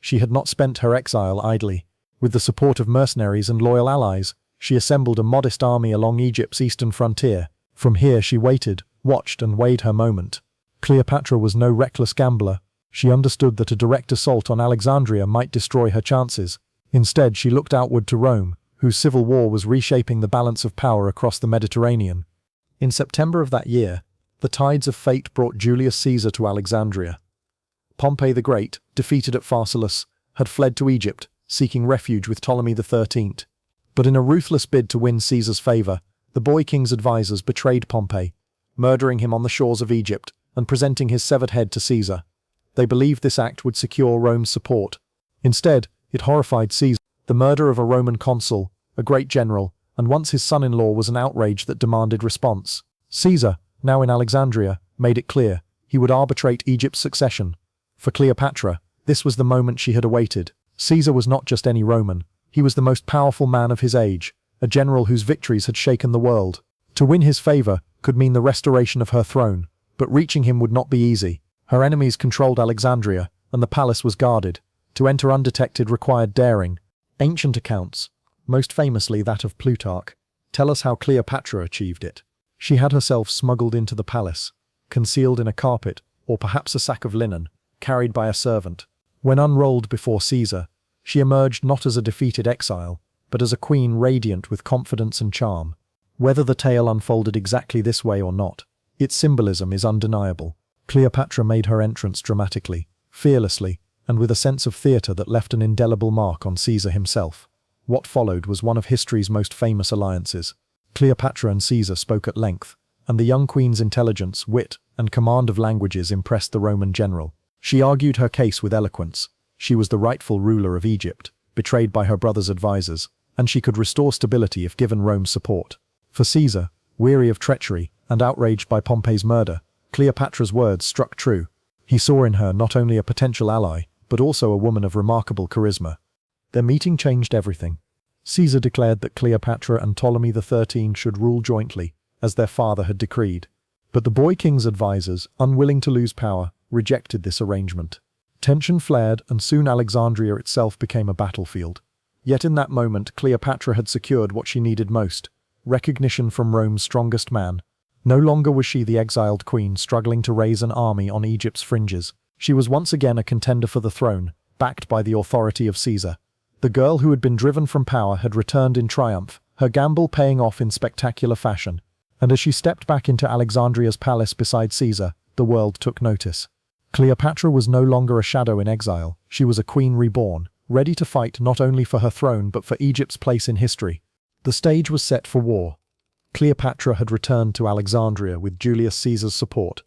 She had not spent her exile idly. With the support of mercenaries and loyal allies, she assembled a modest army along Egypt's eastern frontier. From here she waited, watched and weighed her moment. Cleopatra was no reckless gambler. She understood that a direct assault on Alexandria might destroy her chances. Instead, she looked outward to Rome, whose civil war was reshaping the balance of power across the Mediterranean. In September of that year, the tides of fate brought Julius Caesar to Alexandria. Pompey the Great, defeated at Pharsalus, had fled to Egypt, seeking refuge with Ptolemy XIII. But in a ruthless bid to win Caesar's favor, the boy king's advisors betrayed Pompey, murdering him on the shores of Egypt and presenting his severed head to Caesar. They believed this act would secure Rome's support. Instead, it horrified Caesar. The murder of a Roman consul, a great general, and once his son-in-law was an outrage that demanded response. Caesar, now in Alexandria, made it clear he would arbitrate Egypt's succession. For Cleopatra, this was the moment she had awaited. Caesar was not just any Roman. He was the most powerful man of his age, a general whose victories had shaken the world. To win his favor could mean the restoration of her throne, but reaching him would not be easy. Her enemies controlled Alexandria, and the palace was guarded. To enter undetected required daring. Ancient accounts, most famously that of Plutarch, tell us how Cleopatra achieved it. She had herself smuggled into the palace, concealed in a carpet, or perhaps a sack of linen, carried by a servant. When unrolled before Caesar, she emerged not as a defeated exile, but as a queen radiant with confidence and charm. Whether the tale unfolded exactly this way or not, its symbolism is undeniable. Cleopatra made her entrance dramatically, fearlessly, and with a sense of theatre that left an indelible mark on Caesar himself. What followed was one of history's most famous alliances. Cleopatra and Caesar spoke at length, and the young queen's intelligence, wit, and command of languages impressed the Roman general. She argued her case with eloquence. She was the rightful ruler of Egypt, betrayed by her brother's advisors, and she could restore stability if given Rome's support. For Caesar, weary of treachery and outraged by Pompey's murder, Cleopatra's words struck true. He saw in her not only a potential ally, but also a woman of remarkable charisma. Their meeting changed everything. Caesar declared that Cleopatra and Ptolemy XIII should rule jointly, as their father had decreed. But the boy king's advisors, unwilling to lose power, rejected this arrangement. Tension flared, and soon Alexandria itself became a battlefield. Yet in that moment, Cleopatra had secured what she needed most: recognition from Rome's strongest man. No longer was she the exiled queen struggling to raise an army on Egypt's fringes. She was once again a contender for the throne, backed by the authority of Caesar. The girl who had been driven from power had returned in triumph, her gamble paying off in spectacular fashion. And as she stepped back into Alexandria's palace beside Caesar, the world took notice. Cleopatra was no longer a shadow in exile. She was a queen reborn, ready to fight not only for her throne but for Egypt's place in history. The stage was set for war. Cleopatra had returned to Alexandria with Julius Caesar's support,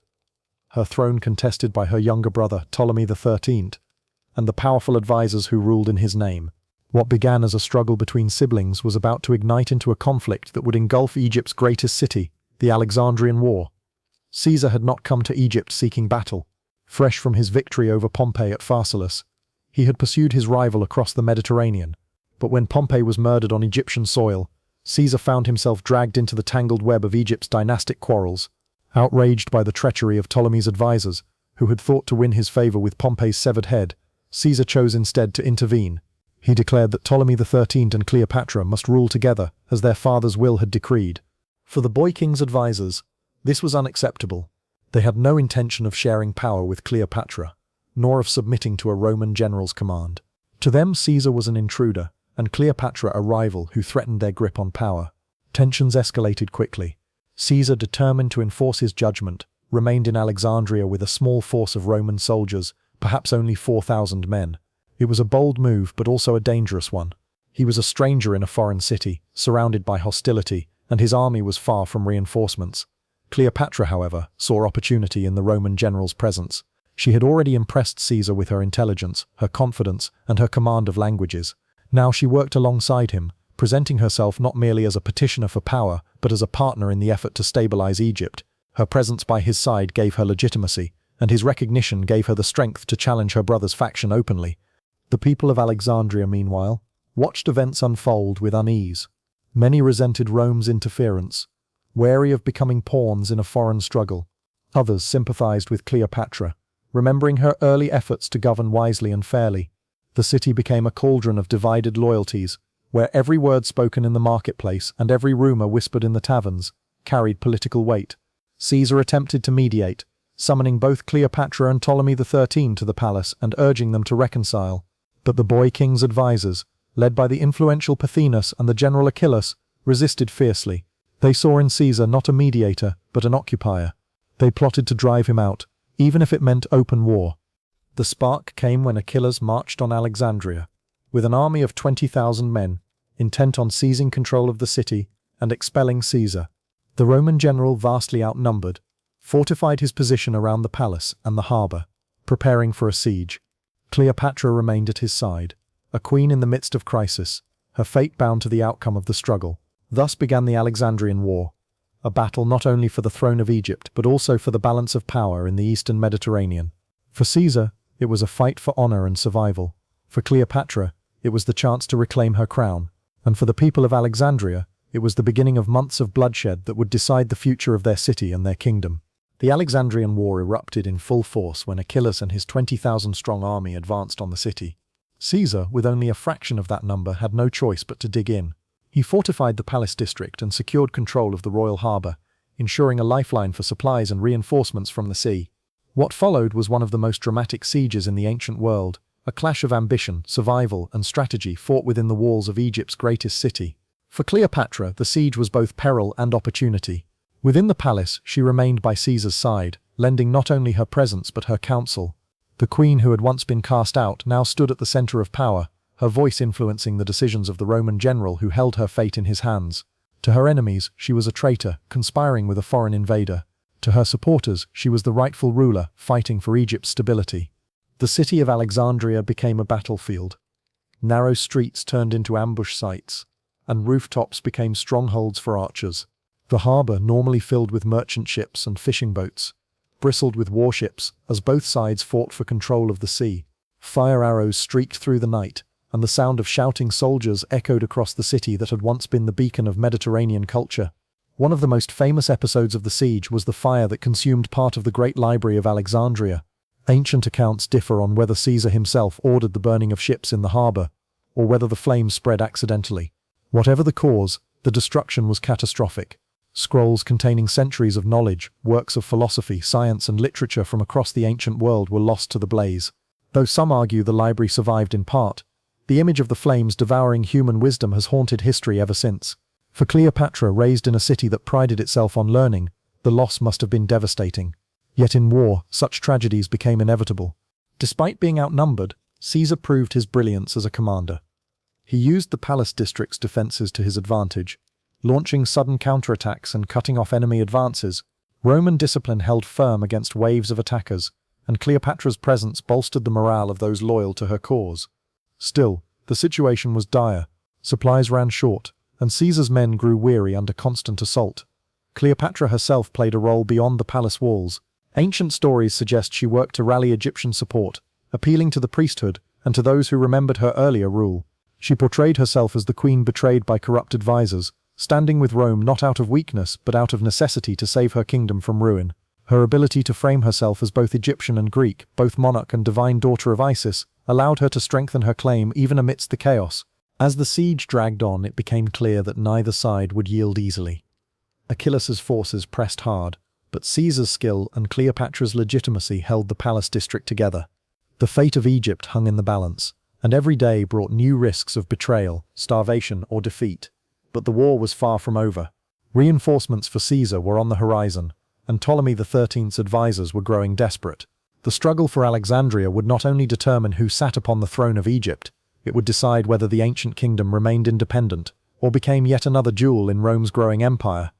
her throne contested by her younger brother, Ptolemy XIII, and the powerful advisors who ruled in his name. What began as a struggle between siblings was about to ignite into a conflict that would engulf Egypt's greatest city, the Alexandrian War. Caesar had not come to Egypt seeking battle. Fresh from his victory over Pompey at Pharsalus, he had pursued his rival across the Mediterranean. But when Pompey was murdered on Egyptian soil, Caesar found himself dragged into the tangled web of Egypt's dynastic quarrels. Outraged by the treachery of Ptolemy's advisors, who had thought to win his favor with Pompey's severed head, Caesar chose instead to intervene. He declared that Ptolemy XIII and Cleopatra must rule together, as their father's will had decreed. For the boy king's advisors, this was unacceptable. They had no intention of sharing power with Cleopatra, nor of submitting to a Roman general's command. To them, Caesar was an intruder, and Cleopatra a rival who threatened their grip on power. Tensions escalated quickly. Caesar, determined to enforce his judgment, remained in Alexandria with a small force of Roman soldiers, perhaps only 4,000 men. It was a bold move, but also a dangerous one. He was a stranger in a foreign city, surrounded by hostility, and his army was far from reinforcements. Cleopatra, however, saw opportunity in the Roman general's presence. She had already impressed Caesar with her intelligence, her confidence, and her command of languages. Now she worked alongside him, presenting herself not merely as a petitioner for power, but as a partner in the effort to stabilize Egypt. Her presence by his side gave her legitimacy, and his recognition gave her the strength to challenge her brother's faction openly. The people of Alexandria, meanwhile, watched events unfold with unease. Many resented Rome's interference, wary of becoming pawns in a foreign struggle. Others sympathized with Cleopatra, remembering her early efforts to govern wisely and fairly. The city became a cauldron of divided loyalties, where every word spoken in the marketplace and every rumor whispered in the taverns carried political weight. Caesar attempted to mediate, summoning both Cleopatra and Ptolemy XIII to the palace and urging them to reconcile. But the boy king's advisors, led by the influential Pothinus and the general Achillas, resisted fiercely. They saw in Caesar not a mediator, but an occupier. They plotted to drive him out, even if it meant open war. The spark came when Achillas marched on Alexandria, with an army of 20,000 men, intent on seizing control of the city and expelling Caesar. The Roman general, vastly outnumbered, fortified his position around the palace and the harbour, preparing for a siege. Cleopatra remained at his side, a queen in the midst of crisis, her fate bound to the outcome of the struggle. Thus began the Alexandrian War, a battle not only for the throne of Egypt but also for the balance of power in the eastern Mediterranean. For Caesar, it was a fight for honor and survival. For Cleopatra, it was the chance to reclaim her crown. And for the people of Alexandria, it was the beginning of months of bloodshed that would decide the future of their city and their kingdom. The Alexandrian War erupted in full force when Achillas and his 20,000-strong army advanced on the city. Caesar, with only a fraction of that number, had no choice but to dig in. He fortified the palace district and secured control of the royal harbour, ensuring a lifeline for supplies and reinforcements from the sea. What followed was one of the most dramatic sieges in the ancient world, a clash of ambition, survival, and strategy fought within the walls of Egypt's greatest city. For Cleopatra, the siege was both peril and opportunity. Within the palace, she remained by Caesar's side, lending not only her presence but her counsel. The queen who had once been cast out now stood at the center of power, her voice influencing the decisions of the Roman general who held her fate in his hands. To her enemies, she was a traitor, conspiring with a foreign invader. To her supporters, she was the rightful ruler, fighting for Egypt's stability. The city of Alexandria became a battlefield. Narrow streets turned into ambush sites, and rooftops became strongholds for archers. The harbour, normally filled with merchant ships and fishing boats, bristled with warships as both sides fought for control of the sea. Fire arrows streaked through the night, and the sound of shouting soldiers echoed across the city that had once been the beacon of Mediterranean culture. One of the most famous episodes of the siege was the fire that consumed part of the Great Library of Alexandria. Ancient accounts differ on whether Caesar himself ordered the burning of ships in the harbour, or whether the flames spread accidentally. Whatever the cause, the destruction was catastrophic. Scrolls containing centuries of knowledge, works of philosophy, science, and literature from across the ancient world were lost to the blaze. Though some argue the library survived in part, the image of the flames devouring human wisdom has haunted history ever since. For Cleopatra, raised in a city that prided itself on learning, the loss must have been devastating. Yet in war, such tragedies became inevitable. Despite being outnumbered, Caesar proved his brilliance as a commander. He used the palace district's defenses to his advantage, launching sudden counterattacks and cutting off enemy advances. Roman discipline held firm against waves of attackers, and Cleopatra's presence bolstered the morale of those loyal to her cause. Still, the situation was dire. Supplies ran short, and Caesar's men grew weary under constant assault. Cleopatra herself played a role beyond the palace walls. Ancient stories suggest she worked to rally Egyptian support, appealing to the priesthood and to those who remembered her earlier rule. She portrayed herself as the queen betrayed by corrupt advisors, standing with Rome not out of weakness but out of necessity to save her kingdom from ruin. Her ability to frame herself as both Egyptian and Greek, both monarch and divine daughter of Isis, allowed her to strengthen her claim even amidst the chaos. As the siege dragged on, it became clear that neither side would yield easily. Achillas's forces pressed hard, but Caesar's skill and Cleopatra's legitimacy held the palace district together. The fate of Egypt hung in the balance, and every day brought new risks of betrayal, starvation, or defeat. But the war was far from over. Reinforcements for Caesar were on the horizon, and Ptolemy XIII's advisors were growing desperate. The struggle for Alexandria would not only determine who sat upon the throne of Egypt, it would decide whether the ancient kingdom remained independent, or became yet another jewel in Rome's growing empire.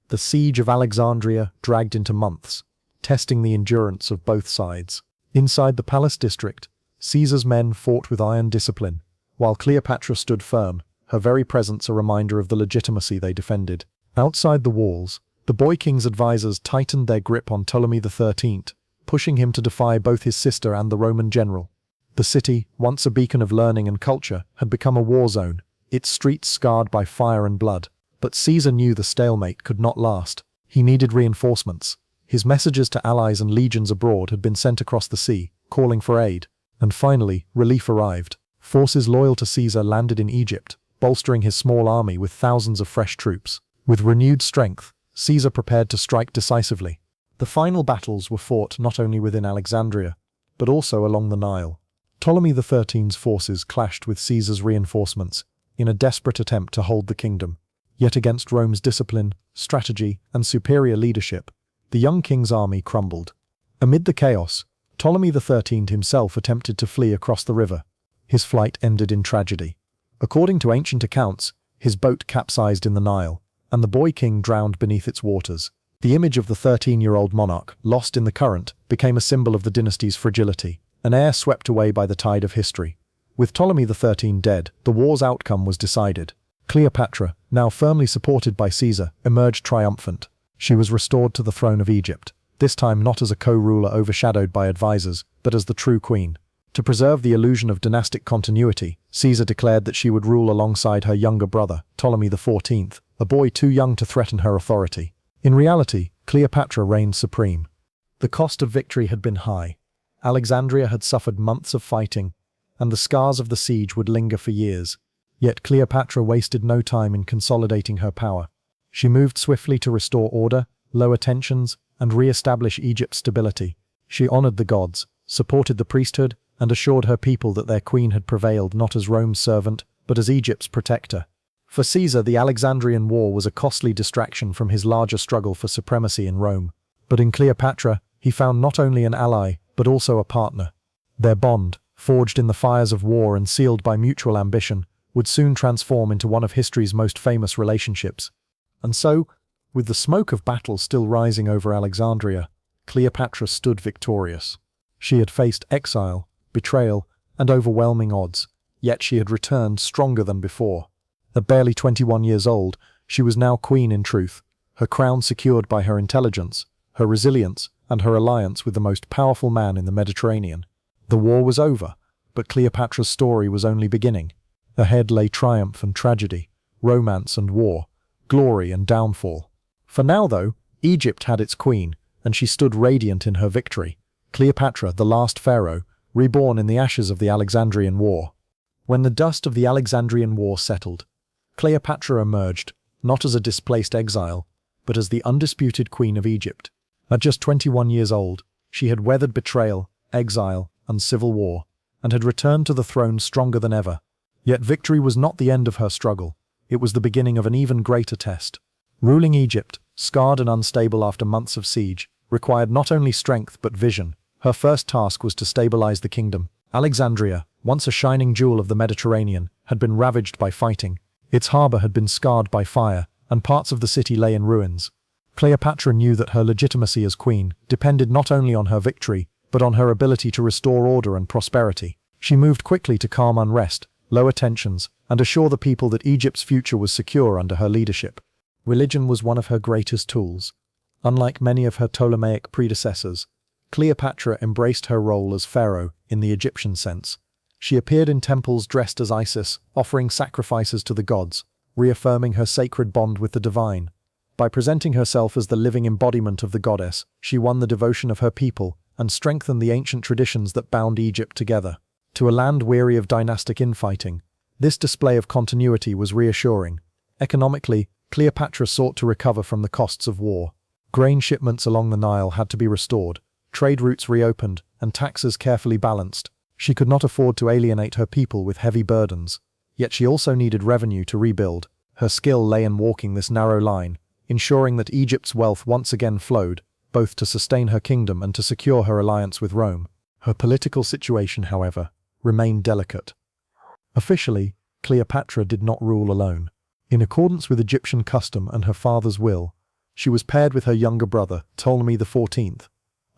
The siege of Alexandria dragged into months, testing the endurance of both sides. Inside the palace district, Caesar's men fought with iron discipline, while Cleopatra stood firm, her very presence a reminder of the legitimacy they defended. Outside the walls, the boy king's advisors tightened their grip on Ptolemy XIII, pushing him to defy both his sister and the Roman general. The city, once a beacon of learning and culture, had become a war zone, its streets scarred by fire and blood. But Caesar knew the stalemate could not last. He needed reinforcements. His messages to allies and legions abroad had been sent across the sea, calling for aid. And finally, relief arrived. Forces loyal to Caesar landed in Egypt, bolstering his small army with thousands of fresh troops. With renewed strength, Caesar prepared to strike decisively. The final battles were fought not only within Alexandria, but also along the Nile. Ptolemy XIII's forces clashed with Caesar's reinforcements in a desperate attempt to hold the kingdom. Yet against Rome's discipline, strategy, and superior leadership, the young king's army crumbled. Amid the chaos, Ptolemy XIII himself attempted to flee across the river. His flight ended in tragedy. According to ancient accounts, his boat capsized in the Nile, and the boy king drowned beneath its waters. The image of the 13-year-old monarch, lost in the current, became a symbol of the dynasty's fragility, an heir swept away by the tide of history. With Ptolemy XIII dead, the war's outcome was decided. Cleopatra, now firmly supported by Caesar, emerged triumphant. She was restored to the throne of Egypt, this time not as a co-ruler overshadowed by advisors, but as the true queen. To preserve the illusion of dynastic continuity, Caesar declared that she would rule alongside her younger brother, Ptolemy XIV, a boy too young to threaten her authority. In reality, Cleopatra reigned supreme. The cost of victory had been high. Alexandria had suffered months of fighting, and the scars of the siege would linger for years. Yet Cleopatra wasted no time in consolidating her power. She moved swiftly to restore order, lower tensions, and re-establish Egypt's stability. She honored the gods, supported the priesthood, and assured her people that their queen had prevailed not as Rome's servant, but as Egypt's protector. For Caesar, the Alexandrian War was a costly distraction from his larger struggle for supremacy in Rome. But in Cleopatra, he found not only an ally, but also a partner. Their bond, forged in the fires of war and sealed by mutual ambition, would soon transform into one of history's most famous relationships. And so, with the smoke of battle still rising over Alexandria, Cleopatra stood victorious. She had faced exile, betrayal, and overwhelming odds, yet she had returned stronger than before. At barely 21 years old, she was now queen in truth, her crown secured by her intelligence, her resilience, and her alliance with the most powerful man in the Mediterranean. The war was over, but Cleopatra's story was only beginning. Ahead lay triumph and tragedy, romance and war, glory and downfall. For now, though, Egypt had its queen, and she stood radiant in her victory. Cleopatra, the last pharaoh, reborn in the ashes of the Alexandrian War. When the dust of the Alexandrian War settled, Cleopatra emerged, not as a displaced exile, but as the undisputed queen of Egypt. At just 21 years old, she had weathered betrayal, exile, and civil war, and had returned to the throne stronger than ever. Yet victory was not the end of her struggle. It was the beginning of an even greater test. Ruling Egypt, scarred and unstable after months of siege, required not only strength but vision. Her first task was to stabilize the kingdom. Alexandria, once a shining jewel of the Mediterranean, had been ravaged by fighting. Its harbor had been scarred by fire, and parts of the city lay in ruins. Cleopatra knew that her legitimacy as queen depended not only on her victory, but on her ability to restore order and prosperity. She moved quickly to calm unrest, lower tensions, and assure the people that Egypt's future was secure under her leadership. Religion was one of her greatest tools. Unlike many of her Ptolemaic predecessors, Cleopatra embraced her role as pharaoh in the Egyptian sense. She appeared in temples dressed as Isis, offering sacrifices to the gods, reaffirming her sacred bond with the divine. By presenting herself as the living embodiment of the goddess, she won the devotion of her people and strengthened the ancient traditions that bound Egypt together. To a land weary of dynastic infighting, this display of continuity was reassuring. Economically, Cleopatra sought to recover from the costs of war. Grain shipments along the Nile had to be restored, trade routes reopened, and taxes carefully balanced. She could not afford to alienate her people with heavy burdens, yet she also needed revenue to rebuild. Her skill lay in walking this narrow line, ensuring that Egypt's wealth once again flowed, both to sustain her kingdom and to secure her alliance with Rome. Her political situation, however, remained delicate. Officially, Cleopatra did not rule alone. In accordance with Egyptian custom and her father's will, she was paired with her younger brother, Ptolemy XIV,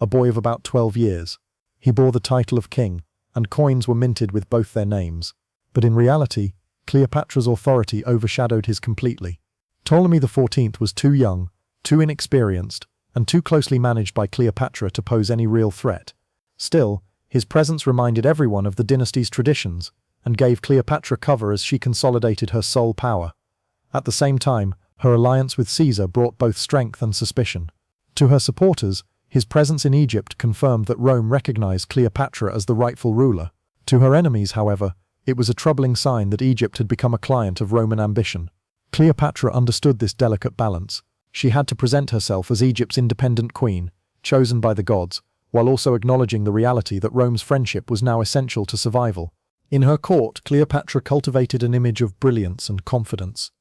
a boy of about 12 years. He bore the title of king, and coins were minted with both their names. But in reality, Cleopatra's authority overshadowed his completely. Ptolemy XIV was too young, too inexperienced, and too closely managed by Cleopatra to pose any real threat. Still, his presence reminded everyone of the dynasty's traditions, and gave Cleopatra cover as she consolidated her sole power. At the same time, her alliance with Caesar brought both strength and suspicion. To her supporters, his presence in Egypt confirmed that Rome recognized Cleopatra as the rightful ruler. To her enemies, however, it was a troubling sign that Egypt had become a client of Roman ambition. Cleopatra understood this delicate balance. She had to present herself as Egypt's independent queen, chosen by the gods, while also acknowledging the reality that Rome's friendship was now essential to survival. In her court, Cleopatra cultivated an image of brilliance and confidence.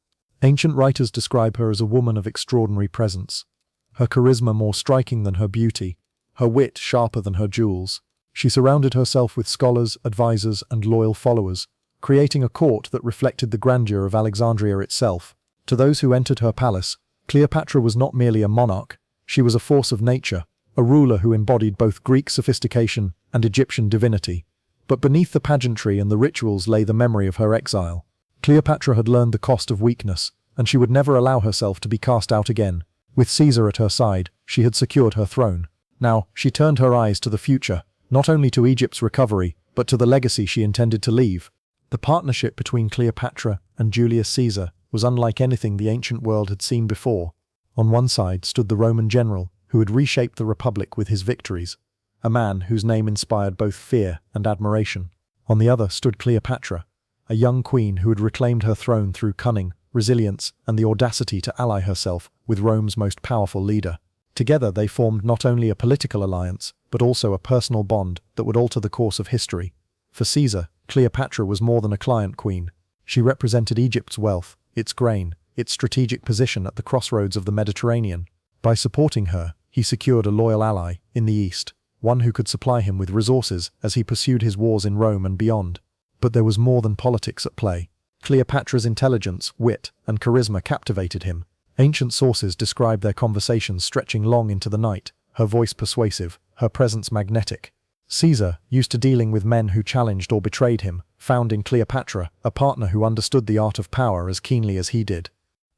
Ancient writers describe her as a woman of extraordinary presence. Her charisma more striking than her beauty, her wit sharper than her jewels. She surrounded herself with scholars, advisors, and loyal followers, creating a court that reflected the grandeur of Alexandria itself. To those who entered her palace, Cleopatra was not merely a monarch, she was a force of nature, a ruler who embodied both Greek sophistication and Egyptian divinity. But beneath the pageantry and the rituals lay the memory of her exile. Cleopatra had learned the cost of weakness, and she would never allow herself to be cast out again. With Caesar at her side, she had secured her throne. Now, she turned her eyes to the future, not only to Egypt's recovery, but to the legacy she intended to leave. The partnership between Cleopatra and Julius Caesar was unlike anything the ancient world had seen before. On one side stood the Roman general, who had reshaped the Republic with his victories, a man whose name inspired both fear and admiration. On the other stood Cleopatra, a young queen who had reclaimed her throne through cunning, resilience, and the audacity to ally herself with Rome's most powerful leader. Together they formed not only a political alliance, but also a personal bond that would alter the course of history. For Caesar, Cleopatra was more than a client queen. She represented Egypt's wealth, its grain, its strategic position at the crossroads of the Mediterranean. By supporting her, he secured a loyal ally in the East, one who could supply him with resources as he pursued his wars in Rome and beyond. But there was more than politics at play. Cleopatra's intelligence, wit, and charisma captivated him. Ancient sources describe their conversations stretching long into the night, her voice persuasive, her presence magnetic. Caesar, used to dealing with men who challenged or betrayed him, found in Cleopatra a partner who understood the art of power as keenly as he did.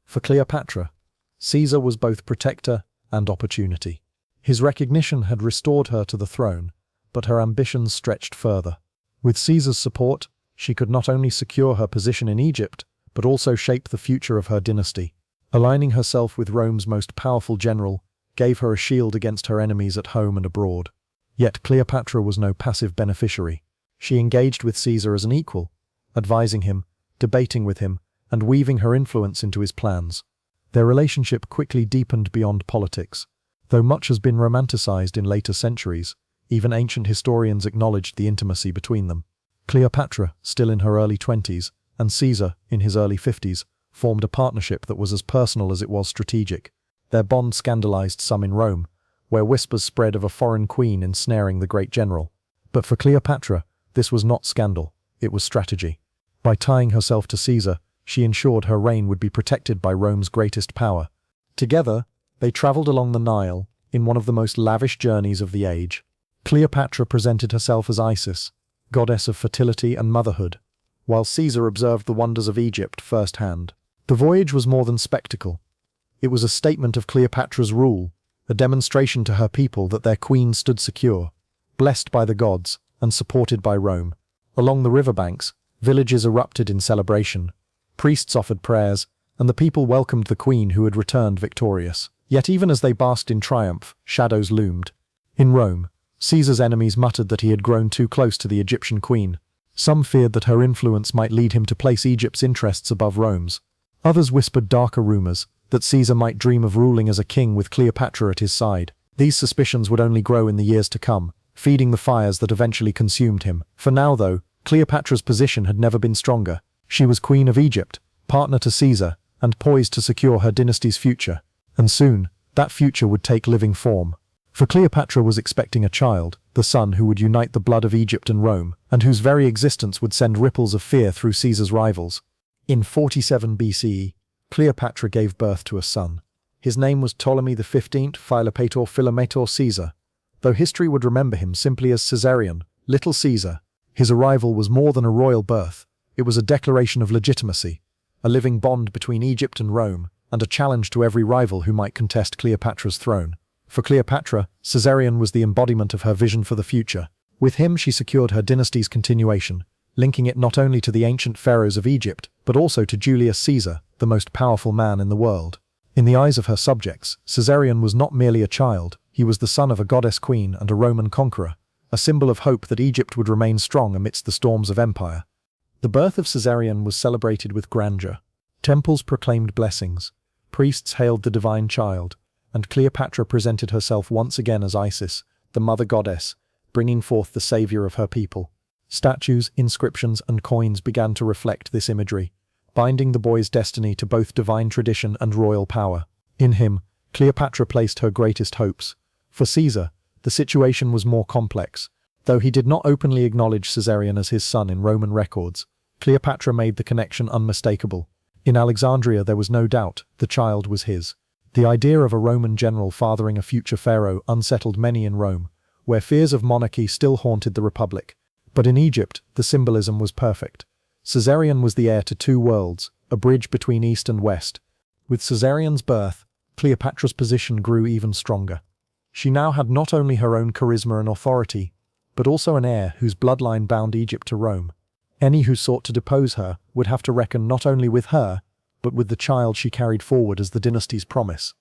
For Cleopatra, Caesar was both protector and opportunity. His recognition had restored her to the throne, but her ambitions stretched further. With Caesar's support, she could not only secure her position in Egypt, but also shape the future of her dynasty. Aligning herself with Rome's most powerful general gave her a shield against her enemies at home and abroad. Yet Cleopatra was no passive beneficiary. She engaged with Caesar as an equal, advising him, debating with him, and weaving her influence into his plans. Their relationship quickly deepened beyond politics. Though much has been romanticized in later centuries, even ancient historians acknowledged the intimacy between them. Cleopatra, still in her early 20s, and Caesar, in his early 50s, formed a partnership that was as personal as it was strategic. Their bond scandalized some in Rome, where whispers spread of a foreign queen ensnaring the great general. But for Cleopatra, this was not scandal, it was strategy. By tying herself to Caesar, she ensured her reign would be protected by Rome's greatest power. Together, they traveled along the Nile, in one of the most lavish journeys of the age. Cleopatra presented herself as Isis, goddess of fertility and motherhood, while Caesar observed the wonders of Egypt firsthand. The voyage was more than spectacle. It was a statement of Cleopatra's rule, a demonstration to her people that their queen stood secure, blessed by the gods and supported by Rome. Along the riverbanks, villages erupted in celebration. Priests offered prayers, and the people welcomed the queen who had returned victorious. Yet even as they basked in triumph, shadows loomed. In Rome, Caesar's enemies muttered that he had grown too close to the Egyptian queen. Some feared that her influence might lead him to place Egypt's interests above Rome's. Others whispered darker rumors, that Caesar might dream of ruling as a king with Cleopatra at his side. These suspicions would only grow in the years to come, feeding the fires that eventually consumed him. For now, though, Cleopatra's position had never been stronger. She was queen of Egypt, partner to Caesar, and poised to secure her dynasty's future. And soon, that future would take living form. For Cleopatra was expecting a child, the son who would unite the blood of Egypt and Rome, and whose very existence would send ripples of fear through Caesar's rivals. In 47 BCE, Cleopatra gave birth to a son. His name was Ptolemy XV Philopator Philometor Caesar, though history would remember him simply as Caesarion, Little Caesar. His arrival was more than a royal birth. It was a declaration of legitimacy, a living bond between Egypt and Rome, and a challenge to every rival who might contest Cleopatra's throne. For Cleopatra, Caesarion was the embodiment of her vision for the future. With him she secured her dynasty's continuation, linking it not only to the ancient pharaohs of Egypt, but also to Julius Caesar, the most powerful man in the world. In the eyes of her subjects, Caesarion was not merely a child, he was the son of a goddess queen and a Roman conqueror, a symbol of hope that Egypt would remain strong amidst the storms of empire. The birth of Caesarion was celebrated with grandeur. Temples proclaimed blessings, priests hailed the divine child, and Cleopatra presented herself once again as Isis, the mother goddess, bringing forth the savior of her people. Statues, inscriptions, and coins began to reflect this imagery, binding the boy's destiny to both divine tradition and royal power. In him, Cleopatra placed her greatest hopes. For Caesar, the situation was more complex. Though he did not openly acknowledge Caesarion as his son in Roman records, Cleopatra made the connection unmistakable. In Alexandria there was no doubt, the child was his. The idea of a Roman general fathering a future pharaoh unsettled many in Rome, where fears of monarchy still haunted the republic. But in Egypt, the symbolism was perfect. Caesarion was the heir to two worlds, a bridge between East and West. With Caesarion's birth, Cleopatra's position grew even stronger. She now had not only her own charisma and authority, but also an heir whose bloodline bound Egypt to Rome. Any who sought to depose her would have to reckon not only with her, but with the child she carried forward as the dynasty's promise.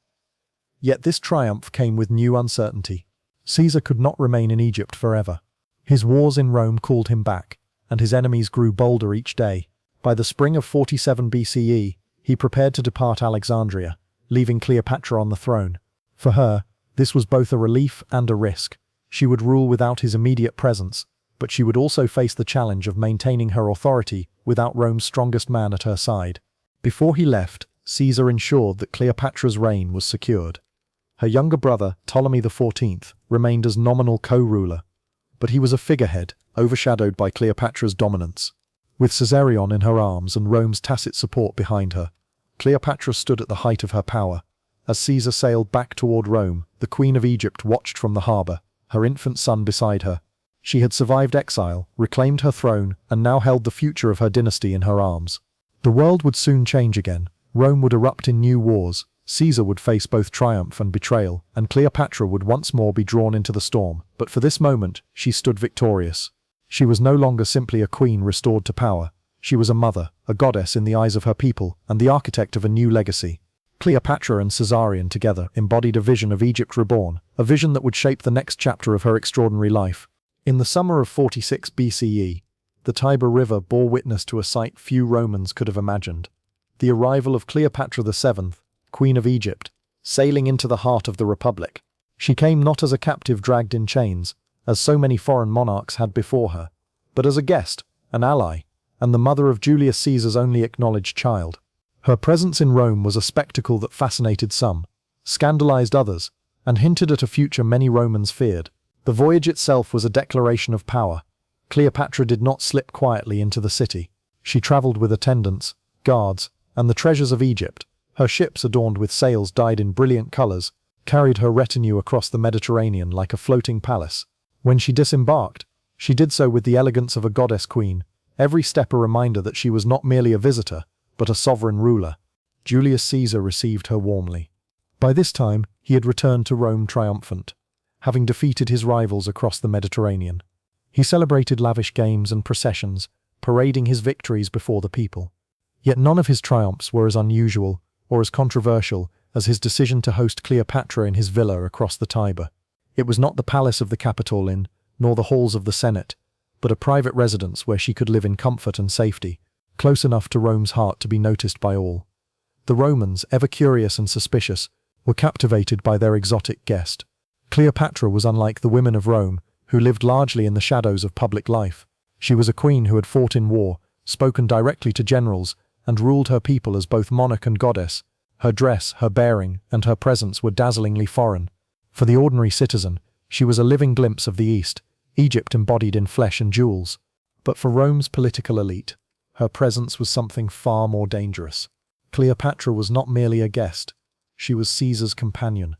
Yet this triumph came with new uncertainty. Caesar could not remain in Egypt forever. His wars in Rome called him back, and his enemies grew bolder each day. By the spring of 47 BCE, he prepared to depart Alexandria, leaving Cleopatra on the throne. For her, this was both a relief and a risk. She would rule without his immediate presence, but she would also face the challenge of maintaining her authority without Rome's strongest man at her side. Before he left, Caesar ensured that Cleopatra's reign was secured. Her younger brother, Ptolemy XIV, remained as nominal co-ruler, but he was a figurehead, overshadowed by Cleopatra's dominance. With Caesarion in her arms and Rome's tacit support behind her, Cleopatra stood at the height of her power. As Caesar sailed back toward Rome, the Queen of Egypt watched from the harbor, her infant son beside her. She had survived exile, reclaimed her throne, and now held the future of her dynasty in her arms. The world would soon change again. Rome would erupt in new wars, Caesar would face both triumph and betrayal, and Cleopatra would once more be drawn into the storm. But for this moment, she stood victorious. She was no longer simply a queen restored to power. She was a mother, a goddess in the eyes of her people, and the architect of a new legacy. Cleopatra and Caesarion together embodied a vision of Egypt reborn, a vision that would shape the next chapter of her extraordinary life. In the summer of 46 BCE, the Tiber River bore witness to a sight few Romans could have imagined. The arrival of Cleopatra VII, Queen of Egypt, sailing into the heart of the Republic. She came not as a captive dragged in chains, as so many foreign monarchs had before her, but as a guest, an ally, and the mother of Julius Caesar's only acknowledged child. Her presence in Rome was a spectacle that fascinated some, scandalized others, and hinted at a future many Romans feared. The voyage itself was a declaration of power. Cleopatra did not slip quietly into the city. She traveled with attendants, guards, and the treasures of Egypt. Her ships, adorned with sails dyed in brilliant colors, carried her retinue across the Mediterranean like a floating palace. When she disembarked, she did so with the elegance of a goddess queen, every step a reminder that she was not merely a visitor, but a sovereign ruler. Julius Caesar received her warmly. By this time, he had returned to Rome triumphant, having defeated his rivals across the Mediterranean. He celebrated lavish games and processions, parading his victories before the people. Yet none of his triumphs were as unusual or as controversial as his decision to host Cleopatra in his villa across the Tiber. It was not the palace of the Capitoline, nor the halls of the Senate, but a private residence where she could live in comfort and safety, close enough to Rome's heart to be noticed by all. The Romans, ever curious and suspicious, were captivated by their exotic guest. Cleopatra was unlike the women of Rome, who lived largely in the shadows of public life. She was a queen who had fought in war, spoken directly to generals, and ruled her people as both monarch and goddess. Her dress, her bearing, and her presence were dazzlingly foreign. For the ordinary citizen, she was a living glimpse of the East, Egypt embodied in flesh and jewels. But for Rome's political elite, her presence was something far more dangerous. Cleopatra was not merely a guest. she was Caesar's companion.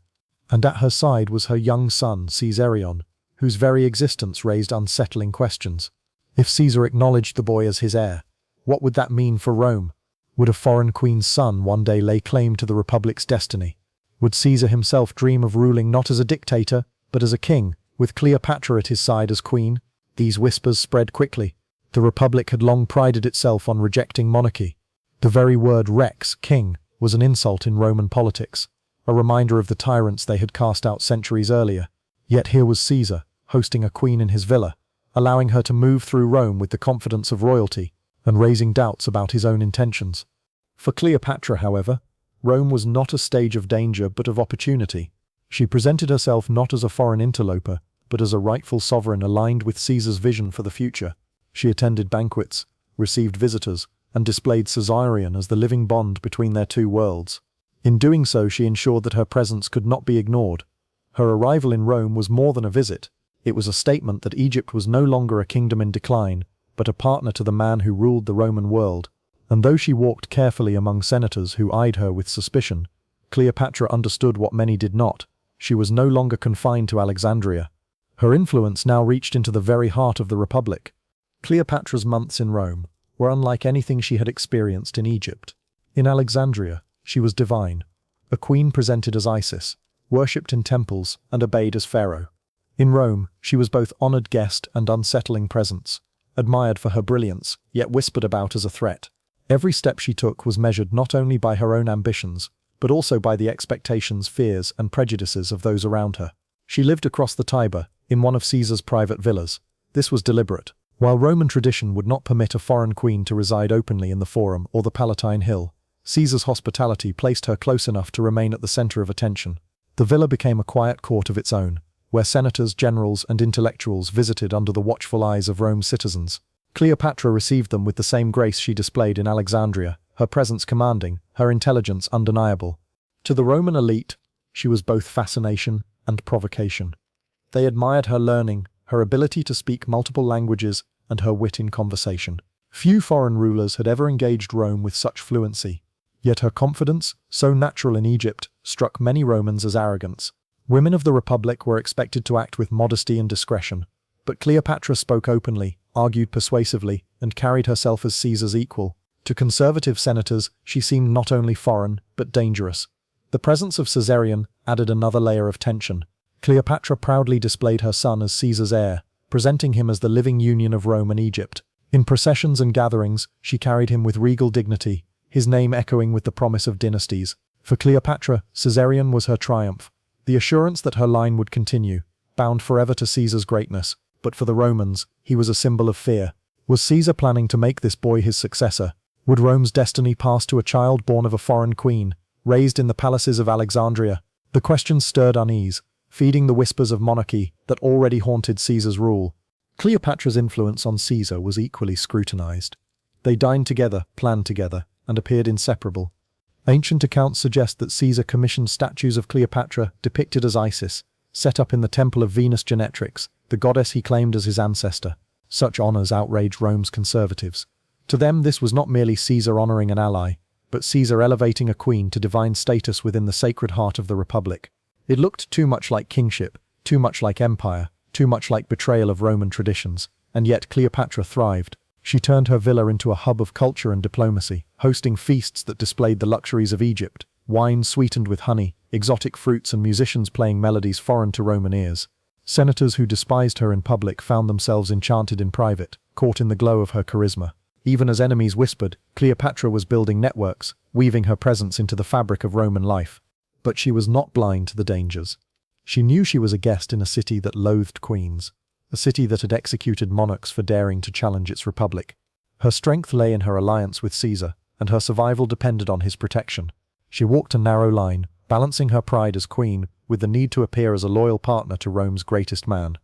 And at her side was her young son, Caesarion, whose very existence raised unsettling questions. If Caesar acknowledged the boy as his heir, what would that mean for Rome? Would a foreign queen's son one day lay claim to the Republic's destiny? Would Caesar himself dream of ruling not as a dictator, but as a king, with Cleopatra at his side as queen? These whispers spread quickly. The Republic had long prided itself on rejecting monarchy. The very word rex, king, was an insult in Roman politics, a reminder of the tyrants they had cast out centuries earlier. Yet here was Caesar, hosting a queen in his villa, allowing her to move through Rome with the confidence of royalty, and raising doubts about his own intentions. For Cleopatra, however, Rome was not a stage of danger but of opportunity. She presented herself not as a foreign interloper, but as a rightful sovereign aligned with Caesar's vision for the future. She attended banquets, received visitors, and displayed Caesarion as the living bond between their two worlds. In doing so, she ensured that her presence could not be ignored. Her arrival in Rome was more than a visit. It was a statement that Egypt was no longer a kingdom in decline, but a partner to the man who ruled the Roman world. And though she walked carefully among senators who eyed her with suspicion, Cleopatra understood what many did not. She was no longer confined to Alexandria. Her influence now reached into the very heart of the Republic. Cleopatra's months in Rome were unlike anything she had experienced in Egypt. In Alexandria, she was divine, a queen presented as Isis, worshipped in temples and obeyed as pharaoh. In Rome, she was both honored guest and unsettling presence, admired for her brilliance, yet whispered about as a threat. Every step she took was measured not only by her own ambitions, but also by the expectations, fears, and prejudices of those around her. She lived across the Tiber, in one of Caesar's private villas. This was deliberate. While Roman tradition would not permit a foreign queen to reside openly in the Forum or the Palatine Hill, Caesar's hospitality placed her close enough to remain at the center of attention. The villa became a quiet court of its own, where senators, generals, and intellectuals visited under the watchful eyes of Rome's citizens. Cleopatra received them with the same grace she displayed in Alexandria, her presence commanding, her intelligence undeniable. To the Roman elite, she was both fascination and provocation. They admired her learning, her ability to speak multiple languages, and her wit in conversation. Few foreign rulers had ever engaged Rome with such fluency. Yet her confidence, so natural in Egypt, struck many Romans as arrogance. Women of the Republic were expected to act with modesty and discretion. But Cleopatra spoke openly, argued persuasively, and carried herself as Caesar's equal. To conservative senators, she seemed not only foreign, but dangerous. The presence of Caesarion added another layer of tension. Cleopatra proudly displayed her son as Caesar's heir, presenting him as the living union of Rome and Egypt. In processions and gatherings, she carried him with regal dignity, his name echoing with the promise of dynasties. For Cleopatra, Caesarion was her triumph, the assurance that her line would continue, bound forever to Caesar's greatness. But for the Romans, he was a symbol of fear. Was Caesar planning to make this boy his successor? Would Rome's destiny pass to a child born of a foreign queen, raised in the palaces of Alexandria? The questions stirred unease, feeding the whispers of monarchy that already haunted Caesar's rule. Cleopatra's influence on Caesar was equally scrutinized. They dined together, planned together, and appeared inseparable. Ancient accounts suggest that Caesar commissioned statues of Cleopatra depicted as Isis, set up in the temple of Venus Genetrix, the goddess he claimed as his ancestor. Such honors outraged Rome's conservatives. To them, this was not merely Caesar honoring an ally, but Caesar elevating a queen to divine status within the sacred heart of the Republic. It looked too much like kingship, too much like empire, too much like betrayal of Roman traditions, and yet Cleopatra thrived. She turned her villa into a hub of culture and diplomacy, hosting feasts that displayed the luxuries of Egypt, wine sweetened with honey, exotic fruits, and musicians playing melodies foreign to Roman ears. Senators who despised her in public found themselves enchanted in private, caught in the glow of her charisma. Even as enemies whispered, Cleopatra was building networks, weaving her presence into the fabric of Roman life. But she was not blind to the dangers. She knew she was a guest in a city that loathed queens, a city that had executed monarchs for daring to challenge its republic. Her strength lay in her alliance with Caesar, and her survival depended on his protection. She walked a narrow line, balancing her pride as queen with the need to appear as a loyal partner to Rome's greatest man.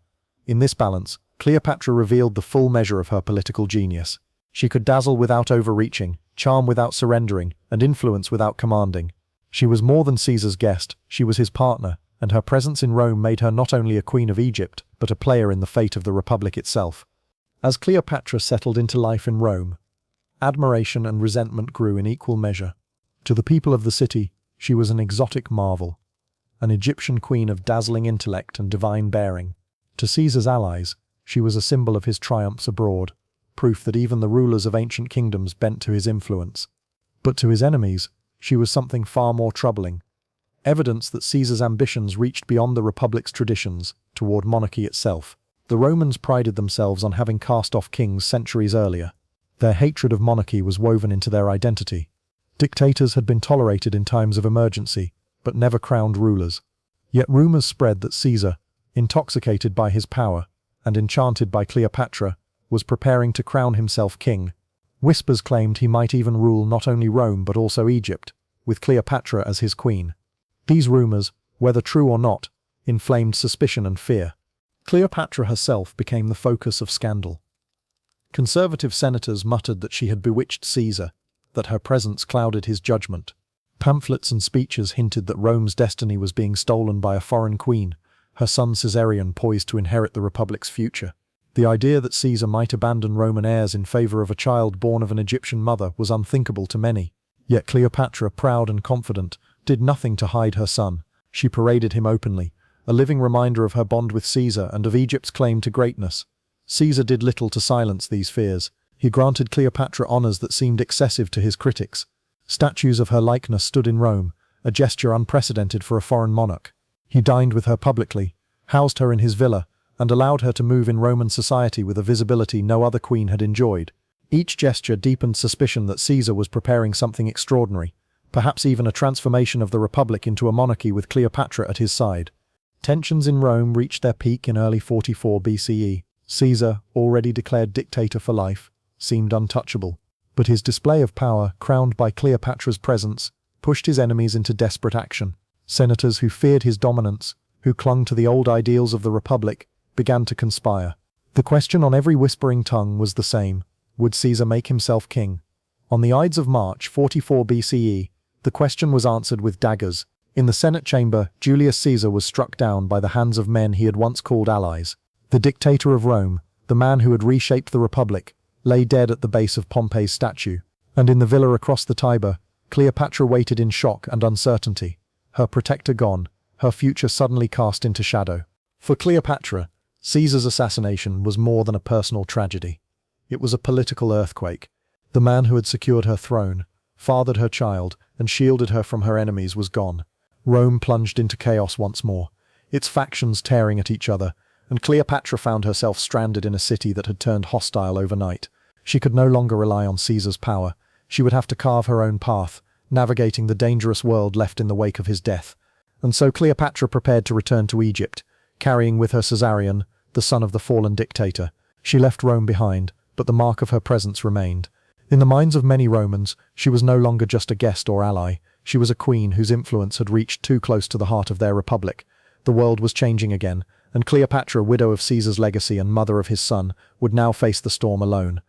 In this balance, Cleopatra revealed the full measure of her political genius. She could dazzle without overreaching, charm without surrendering, and influence without commanding. She was more than Caesar's guest, she was his partner, and her presence in Rome made her not only a queen of Egypt, but a player in the fate of the Republic itself. As Cleopatra settled into life in Rome, admiration and resentment grew in equal measure. To the people of the city, She was an exotic marvel, an Egyptian queen of dazzling intellect and divine bearing. To Caesar's allies, she was a symbol of his triumphs abroad, proof that even the rulers of ancient kingdoms bent to his influence. But to his enemies, she was something far more troubling. Evidence that Caesar's ambitions reached beyond the Republic's traditions, toward monarchy itself. The Romans prided themselves on having cast off kings centuries earlier. Their hatred of monarchy was woven into their identity. Dictators had been tolerated in times of emergency, but never crowned rulers. Yet rumors spread that Caesar, intoxicated by his power and enchanted by Cleopatra, was preparing to crown himself king. Whispers claimed he might even rule not only Rome but also Egypt, with Cleopatra as his queen. These rumors, whether true or not, inflamed suspicion and fear. Cleopatra herself became the focus of scandal. Conservative senators muttered that she had bewitched Caesar, that her presence clouded his judgment. Pamphlets and speeches hinted that Rome's destiny was being stolen by a foreign queen, her son Caesarion poised to inherit the Republic's future. The idea that Caesar might abandon Roman heirs in favor of a child born of an Egyptian mother was unthinkable to many. Yet Cleopatra, proud and confident, did nothing to hide her son. She paraded him openly, a living reminder of her bond with Caesar and of Egypt's claim to greatness. Caesar did little to silence these fears. He granted Cleopatra honors that seemed excessive to his critics. Statues of her likeness stood in Rome, a gesture unprecedented for a foreign monarch. He dined with her publicly, housed her in his villa, and allowed her to move in Roman society with a visibility no other queen had enjoyed. Each gesture deepened suspicion that Caesar was preparing something extraordinary, perhaps even a transformation of the Republic into a monarchy with Cleopatra at his side. Tensions in Rome reached their peak in early 44 BCE. Caesar, already declared dictator for life, seemed untouchable. But his display of power, crowned by Cleopatra's presence, pushed his enemies into desperate action. Senators who feared his dominance, who clung to the old ideals of the Republic, began to conspire. The question on every whispering tongue was the same: would Caesar make himself king? On the Ides of March 44 BCE, the question was answered with daggers. In the Senate chamber, Julius Caesar was struck down by the hands of men he had once called allies. The dictator of Rome, the man who had reshaped the Republic, lay dead at the base of Pompey's statue. And in the villa across the Tiber, Cleopatra waited in shock and uncertainty. Her protector gone, her future suddenly cast into shadow. For Cleopatra, Caesar's assassination was more than a personal tragedy. It was a political earthquake. The man who had secured her throne, fathered her child, and shielded her from her enemies was gone. Rome plunged into chaos once more, its factions tearing at each other, and Cleopatra found herself stranded in a city that had turned hostile overnight. She could no longer rely on Caesar's power. She would have to carve her own path, navigating the dangerous world left in the wake of his death. And so Cleopatra prepared to return to Egypt, carrying with her Caesarion, the son of the fallen dictator. She left Rome behind, but the mark of her presence remained. In the minds of many Romans, she was no longer just a guest or ally. She was a queen whose influence had reached too close to the heart of their republic. The world was changing again, and Cleopatra, widow of Caesar's legacy and mother of his son, would now face the storm alone.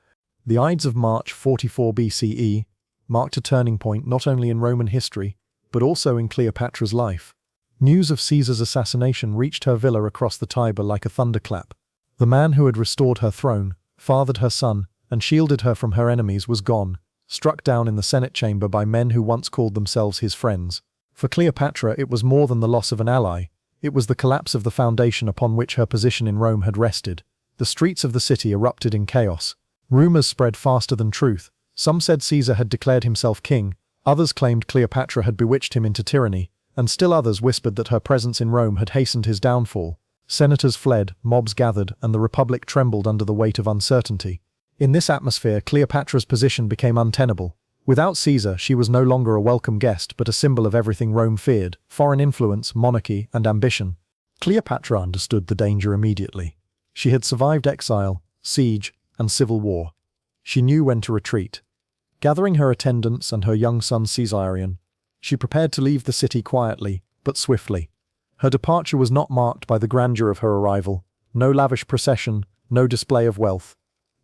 The Ides of March 44 BCE marked a turning point not only in Roman history, but also in Cleopatra's life. News of Caesar's assassination reached her villa across the Tiber like a thunderclap. The man who had restored her throne, fathered her son, and shielded her from her enemies was gone, struck down in the Senate chamber by men who once called themselves his friends. For Cleopatra, it was more than the loss of an ally. It was the collapse of the foundation upon which her position in Rome had rested. The streets of the city erupted in chaos. Rumors spread faster than truth. Some said Caesar had declared himself king, others claimed Cleopatra had bewitched him into tyranny, and still others whispered that her presence in Rome had hastened his downfall. Senators fled, mobs gathered, and the Republic trembled under the weight of uncertainty. In this atmosphere, Cleopatra's position became untenable. Without Caesar, she was no longer a welcome guest, but a symbol of everything Rome feared: foreign influence, monarchy, and ambition. Cleopatra understood the danger immediately. She had survived exile, siege, and civil war. She knew when to retreat. Gathering her attendants and her young son Caesarion, she prepared to leave the city quietly, but swiftly. Her departure was not marked by the grandeur of her arrival, no lavish procession, no display of wealth.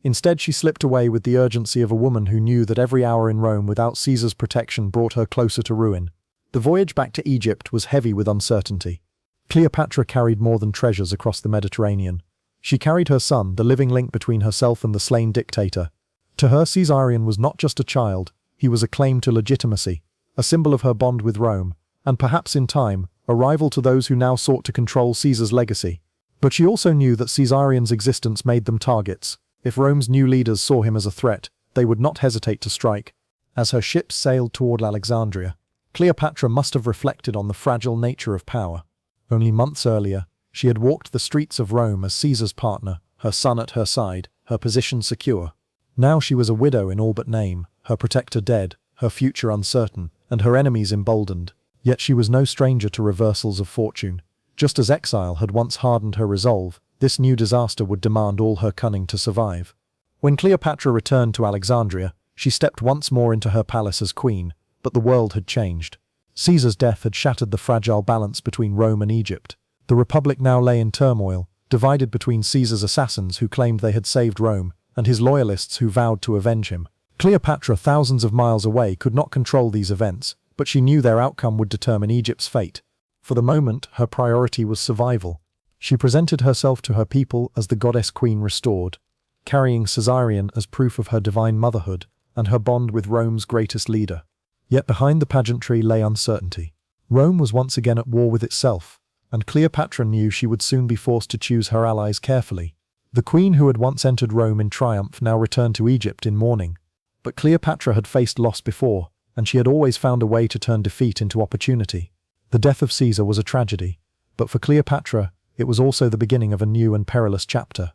Instead, she slipped away with the urgency of a woman who knew that every hour in Rome without Caesar's protection brought her closer to ruin. The voyage back to Egypt was heavy with uncertainty. Cleopatra carried more than treasures across the Mediterranean. She carried her son, the living link between herself and the slain dictator. To her, Caesarion was not just a child, he was a claim to legitimacy, a symbol of her bond with Rome, and perhaps in time, a rival to those who now sought to control Caesar's legacy. But she also knew that Caesarion's existence made them targets. If Rome's new leaders saw him as a threat, they would not hesitate to strike. As her ships sailed toward Alexandria, Cleopatra must have reflected on the fragile nature of power. Only months earlier, she had walked the streets of Rome as Caesar's partner, her son at her side, her position secure. Now she was a widow in all but name, her protector dead, her future uncertain, and her enemies emboldened. Yet she was no stranger to reversals of fortune. Just as exile had once hardened her resolve, this new disaster would demand all her cunning to survive. When Cleopatra returned to Alexandria, she stepped once more into her palace as queen, but the world had changed. Caesar's death had shattered the fragile balance between Rome and Egypt. The Republic now lay in turmoil, divided between Caesar's assassins who claimed they had saved Rome, and his loyalists who vowed to avenge him. Cleopatra, thousands of miles away, could not control these events, but she knew their outcome would determine Egypt's fate. For the moment, her priority was survival. She presented herself to her people as the goddess queen restored, carrying Caesarion as proof of her divine motherhood and her bond with Rome's greatest leader. Yet behind the pageantry lay uncertainty. Rome was once again at war with itself, and Cleopatra knew she would soon be forced to choose her allies carefully. The queen who had once entered Rome in triumph now returned to Egypt in mourning. But Cleopatra had faced loss before, and she had always found a way to turn defeat into opportunity. The death of Caesar was a tragedy, but for Cleopatra, it was also the beginning of a new and perilous chapter.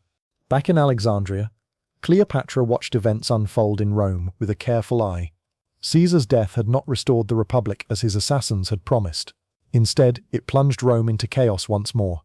Back in Alexandria, Cleopatra watched events unfold in Rome with a careful eye. Caesar's death had not restored the Republic as his assassins had promised. Instead, it plunged Rome into chaos once more.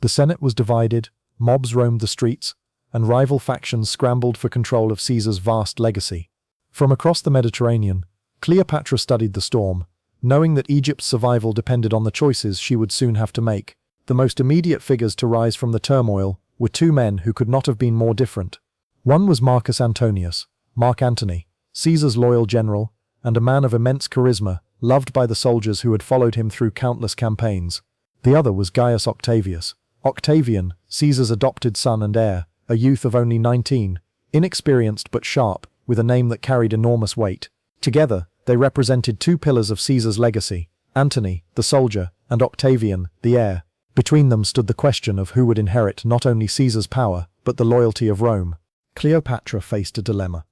The Senate was divided, mobs roamed the streets, and rival factions scrambled for control of Caesar's vast legacy. From across the Mediterranean, Cleopatra studied the storm, knowing that Egypt's survival depended on the choices she would soon have to make. The most immediate figures to rise from the turmoil were two men who could not have been more different. One was Marcus Antonius, Mark Antony, Caesar's loyal general, and a man of immense charisma, loved by the soldiers who had followed him through countless campaigns. The other was Gaius Octavius, Octavian, Caesar's adopted son and heir, a youth of only 19, inexperienced but sharp, with a name that carried enormous weight. Together, they represented two pillars of Caesar's legacy, Antony, the soldier, and Octavian, the heir. Between them stood the question of who would inherit not only Caesar's power, but the loyalty of Rome. Cleopatra faced a dilemma.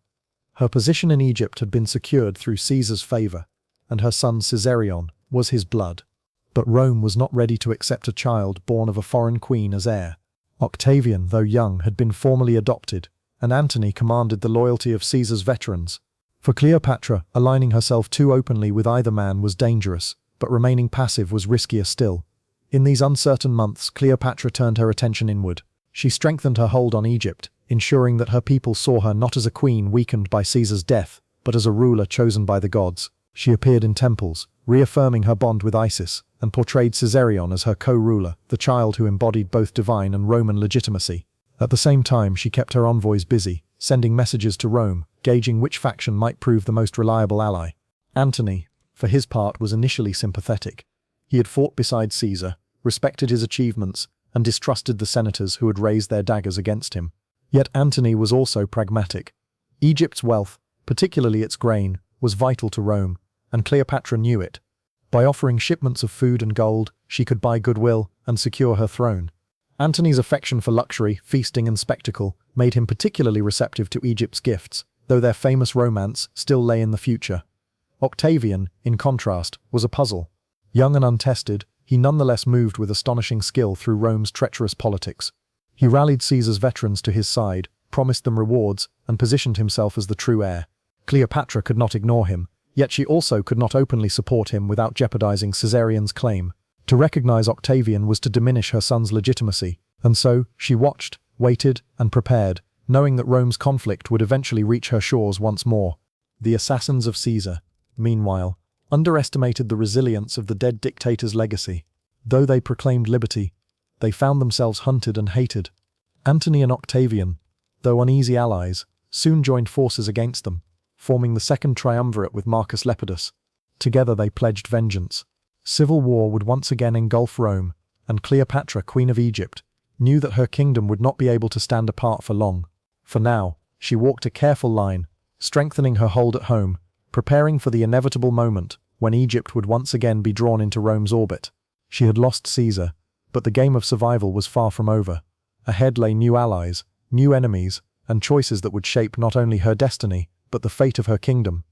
Her position in Egypt had been secured through Caesar's favor, and her son Caesarion was his blood. But Rome was not ready to accept a child born of a foreign queen as heir. Octavian, though young, had been formally adopted, and Antony commanded the loyalty of Caesar's veterans. For Cleopatra, aligning herself too openly with either man was dangerous, but remaining passive was riskier still. In these uncertain months, Cleopatra turned her attention inward. She strengthened her hold on Egypt, ensuring that her people saw her not as a queen weakened by Caesar's death, but as a ruler chosen by the gods. She appeared in temples, reaffirming her bond with Isis, and portrayed Caesarion as her co-ruler, the child who embodied both divine and Roman legitimacy. At the same time, she kept her envoys busy, sending messages to Rome, gauging which faction might prove the most reliable ally. Antony, for his part, was initially sympathetic. He had fought beside Caesar, respected his achievements, and distrusted the senators who had raised their daggers against him. Yet Antony was also pragmatic. Egypt's wealth, particularly its grain, was vital to Rome, and Cleopatra knew it. By offering shipments of food and gold, she could buy goodwill and secure her throne. Antony's affection for luxury, feasting and spectacle made him particularly receptive to Egypt's gifts, though their famous romance still lay in the future. Octavian, in contrast, was a puzzle. Young and untested, he nonetheless moved with astonishing skill through Rome's treacherous politics. He rallied Caesar's veterans to his side, promised them rewards, and positioned himself as the true heir. Cleopatra could not ignore him, yet she also could not openly support him without jeopardizing Caesarion's claim. To recognize Octavian was to diminish her son's legitimacy, and so she watched, waited, and prepared, knowing that Rome's conflict would eventually reach her shores once more. The assassins of Caesar, meanwhile, underestimated the resilience of the dead dictator's legacy. Though they proclaimed liberty, they found themselves hunted and hated. Antony and Octavian, though uneasy allies, soon joined forces against them, forming the second triumvirate with Marcus Lepidus. Together they pledged vengeance. Civil war would once again engulf Rome, and Cleopatra, Queen of Egypt, knew that her kingdom would not be able to stand apart for long. For now, she walked a careful line, strengthening her hold at home, preparing for the inevitable moment when Egypt would once again be drawn into Rome's orbit. She had lost Caesar, but the game of survival was far from over. Ahead lay new allies, new enemies, and choices that would shape not only her destiny, but the fate of her kingdom.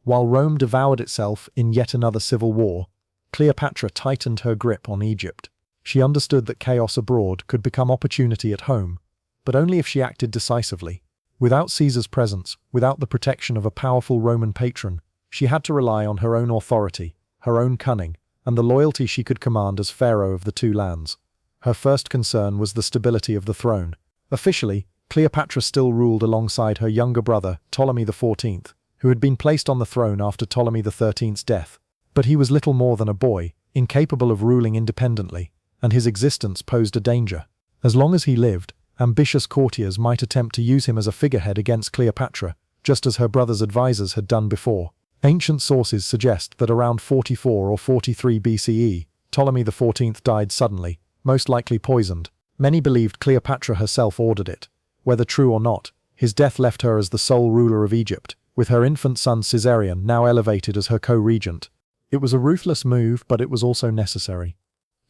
While Rome devoured itself in yet another civil war, Cleopatra tightened her grip on Egypt. She understood that chaos abroad could become opportunity at home, but only if she acted decisively. Without Caesar's presence, without the protection of a powerful Roman patron, she had to rely on her own authority, her own cunning, and the loyalty she could command as pharaoh of the two lands. Her first concern was the stability of the throne. Officially, Cleopatra still ruled alongside her younger brother, Ptolemy XIV, who had been placed on the throne after Ptolemy XIII's death. But he was little more than a boy, incapable of ruling independently, and his existence posed a danger. As long as he lived, ambitious courtiers might attempt to use him as a figurehead against Cleopatra, just as her brother's advisors had done before. Ancient sources suggest that around 44 or 43 BCE, Ptolemy XIV died suddenly, most likely poisoned. Many believed Cleopatra herself ordered it. Whether true or not, his death left her as the sole ruler of Egypt, with her infant son Caesarion now elevated as her co-regent. It was a ruthless move, but it was also necessary.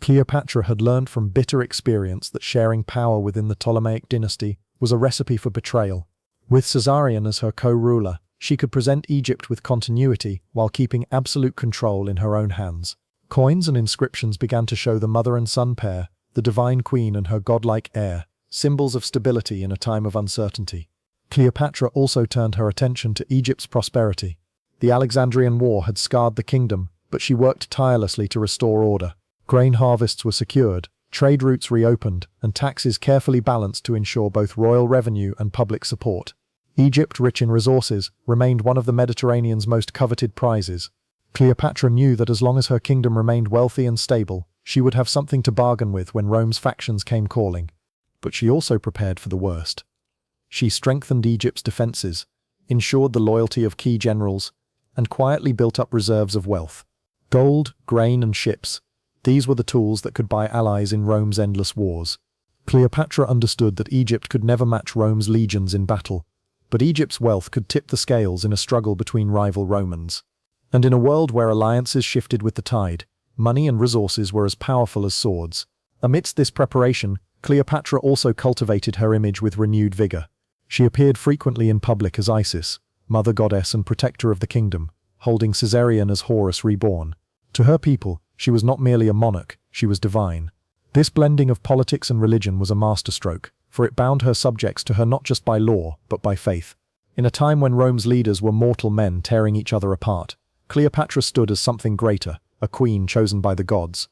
Cleopatra had learned from bitter experience that sharing power within the Ptolemaic dynasty was a recipe for betrayal. With Caesarion as her co-ruler, she could present Egypt with continuity while keeping absolute control in her own hands. Coins and inscriptions began to show the mother and son pair, the divine queen and her godlike heir, symbols of stability in a time of uncertainty. Cleopatra also turned her attention to Egypt's prosperity. The Alexandrian War had scarred the kingdom, but she worked tirelessly to restore order. Grain harvests were secured, trade routes reopened, and taxes carefully balanced to ensure both royal revenue and public support. Egypt, rich in resources, remained one of the Mediterranean's most coveted prizes. Cleopatra knew that as long as her kingdom remained wealthy and stable, she would have something to bargain with when Rome's factions came calling. But she also prepared for the worst. She strengthened Egypt's defenses, ensured the loyalty of key generals, and quietly built up reserves of wealth. Gold, grain, and ships. These were the tools that could buy allies in Rome's endless wars. Cleopatra understood that Egypt could never match Rome's legions in battle, but Egypt's wealth could tip the scales in a struggle between rival Romans. And in a world where alliances shifted with the tide, money and resources were as powerful as swords. Amidst this preparation, Cleopatra also cultivated her image with renewed vigor. She appeared frequently in public as Isis, mother goddess and protector of the kingdom, holding Caesarion as Horus reborn. To her people, she was not merely a monarch, she was divine. This blending of politics and religion was a masterstroke, for it bound her subjects to her not just by law, but by faith. In a time when Rome's leaders were mortal men tearing each other apart, Cleopatra stood as something greater, a queen chosen by the gods.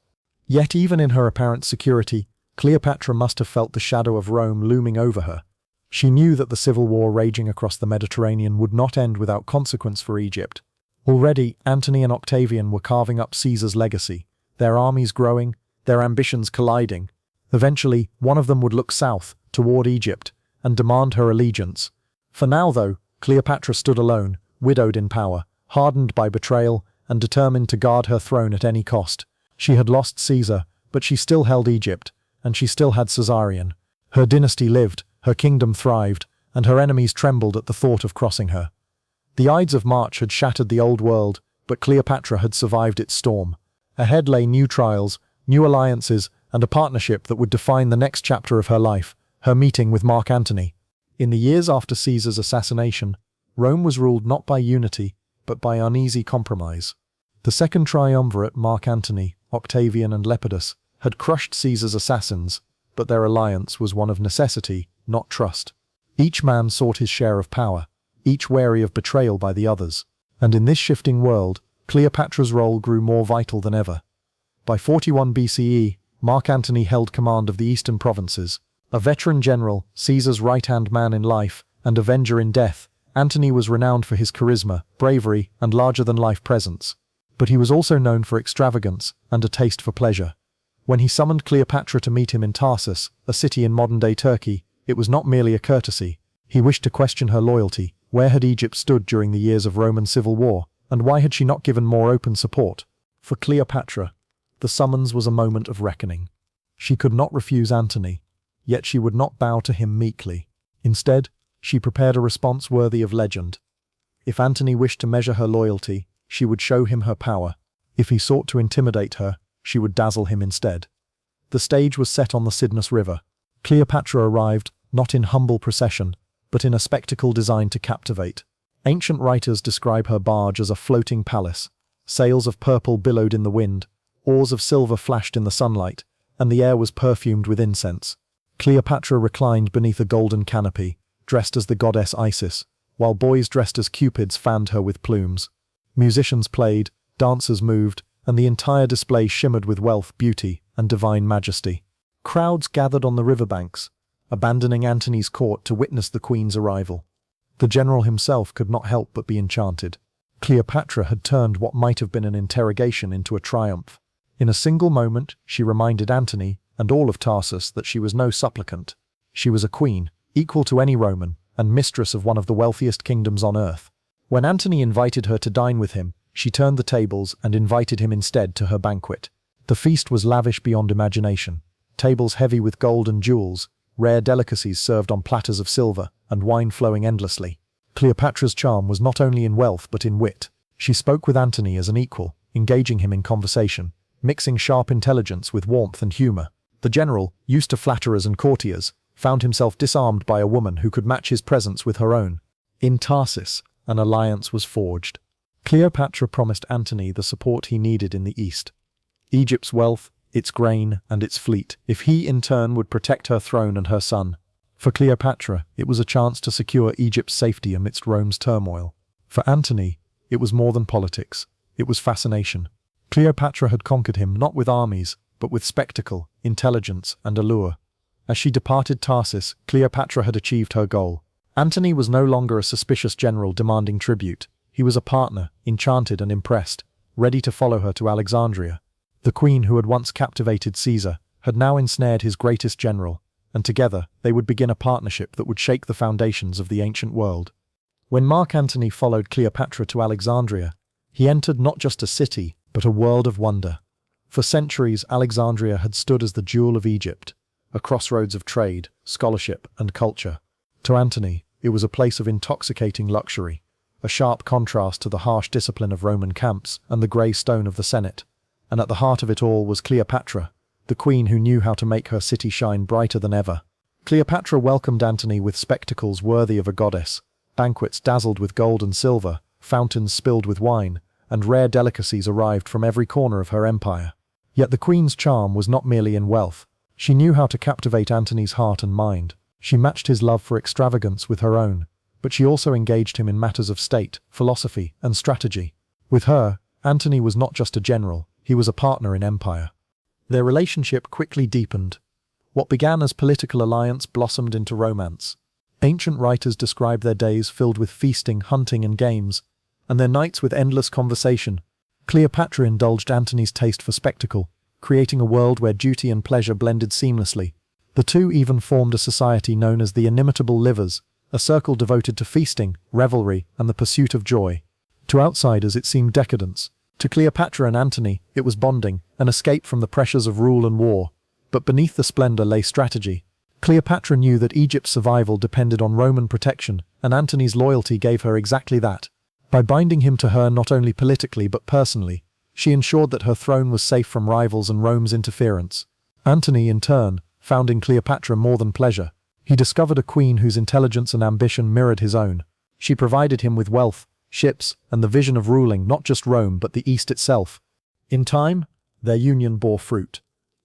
Yet even in her apparent security, Cleopatra must have felt the shadow of Rome looming over her. She knew that the civil war raging across the Mediterranean would not end without consequence for Egypt. Already, Antony and Octavian were carving up Caesar's legacy, their armies growing, their ambitions colliding. Eventually, one of them would look south, toward Egypt, and demand her allegiance. For now, though, Cleopatra stood alone, widowed in power, hardened by betrayal, and determined to guard her throne at any cost. She had lost Caesar, but she still held Egypt, and she still had Caesarion. Her dynasty lived, her kingdom thrived, and her enemies trembled at the thought of crossing her. The Ides of March had shattered the old world, but Cleopatra had survived its storm. Ahead lay new trials, new alliances, and a partnership that would define the next chapter of her life, her meeting with Mark Antony. In the years after Caesar's assassination, Rome was ruled not by unity, but by uneasy compromise. The second triumvirate, Mark Antony, Octavian, and Lepidus, had crushed Caesar's assassins, but their alliance was one of necessity, not trust. Each man sought his share of power, each wary of betrayal by the others. And in this shifting world, Cleopatra's role grew more vital than ever. By 41 BCE, Mark Antony held command of the eastern provinces. A veteran general, Caesar's right-hand man in life, and avenger in death, Antony was renowned for his charisma, bravery, and larger-than-life presence. But he was also known for extravagance and a taste for pleasure. When he summoned Cleopatra to meet him in Tarsus, a city in modern-day Turkey, it was not merely a courtesy. He wished to question her loyalty. Where had Egypt stood during the years of Roman civil war, and why had she not given more open support? For Cleopatra, the summons was a moment of reckoning. She could not refuse Antony, yet she would not bow to him meekly. Instead, she prepared a response worthy of legend. If Antony wished to measure her loyalty, she would show him her power. If he sought to intimidate her, she would dazzle him instead. The stage was set on the Cydnus River. Cleopatra arrived, not in humble procession, but in a spectacle designed to captivate. Ancient writers describe her barge as a floating palace. Sails of purple billowed in the wind, oars of silver flashed in the sunlight, and the air was perfumed with incense. Cleopatra reclined beneath a golden canopy, dressed as the goddess Isis, while boys dressed as cupids fanned her with plumes. Musicians played, dancers moved, and the entire display shimmered with wealth, beauty, and divine majesty. Crowds gathered on the riverbanks, abandoning Antony's court to witness the queen's arrival. The general himself could not help but be enchanted. Cleopatra had turned what might have been an interrogation into a triumph. In a single moment, she reminded Antony and all of Tarsus that she was no supplicant. She was a queen, equal to any Roman, and mistress of one of the wealthiest kingdoms on earth. When Antony invited her to dine with him, she turned the tables and invited him instead to her banquet. The feast was lavish beyond imagination. Tables heavy with gold and jewels, rare delicacies served on platters of silver, and wine flowing endlessly. Cleopatra's charm was not only in wealth but in wit. She spoke with Antony as an equal, engaging him in conversation, mixing sharp intelligence with warmth and humor. The general, used to flatterers and courtiers, found himself disarmed by a woman who could match his presence with her own. In Tarsus, an alliance was forged. Cleopatra promised Antony the support he needed in the east. Egypt's wealth, its grain, and its fleet, if he in turn would protect her throne and her son. For Cleopatra, it was a chance to secure Egypt's safety amidst Rome's turmoil. For Antony, it was more than politics. It was fascination. Cleopatra had conquered him not with armies, but with spectacle, intelligence, and allure. As she departed Tarsus, Cleopatra had achieved her goal. Antony was no longer a suspicious general demanding tribute. He was a partner, enchanted and impressed, ready to follow her to Alexandria. The queen who had once captivated Caesar had now ensnared his greatest general, and together they would begin a partnership that would shake the foundations of the ancient world. When Mark Antony followed Cleopatra to Alexandria, he entered not just a city, but a world of wonder. For centuries, Alexandria had stood as the jewel of Egypt, a crossroads of trade, scholarship, and culture. To Antony, it was a place of intoxicating luxury, a sharp contrast to the harsh discipline of Roman camps and the grey stone of the Senate. And at the heart of it all was Cleopatra, the queen who knew how to make her city shine brighter than ever. Cleopatra welcomed Antony with spectacles worthy of a goddess, banquets dazzled with gold and silver, fountains spilled with wine, and rare delicacies arrived from every corner of her empire. Yet the queen's charm was not merely in wealth. She knew how to captivate Antony's heart and mind. She matched his love for extravagance with her own, but she also engaged him in matters of state, philosophy, and strategy. With her, Antony was not just a general, he was a partner in empire. Their relationship quickly deepened. What began as political alliance blossomed into romance. Ancient writers describe their days filled with feasting, hunting, and games, and their nights with endless conversation. Cleopatra indulged Antony's taste for spectacle, creating a world where duty and pleasure blended seamlessly. The two even formed a society known as the Inimitable Livers, a circle devoted to feasting, revelry, and the pursuit of joy. To outsiders it seemed decadence. To Cleopatra and Antony, it was bonding, an escape from the pressures of rule and war. But beneath the splendor lay strategy. Cleopatra knew that Egypt's survival depended on Roman protection, and Antony's loyalty gave her exactly that. By binding him to her not only politically but personally, she ensured that her throne was safe from rivals and Rome's interference. Antony, in turn, found in Cleopatra more than pleasure. He discovered a queen whose intelligence and ambition mirrored his own. She provided him with wealth, ships, and the vision of ruling not just Rome but the East itself. In time, their union bore fruit.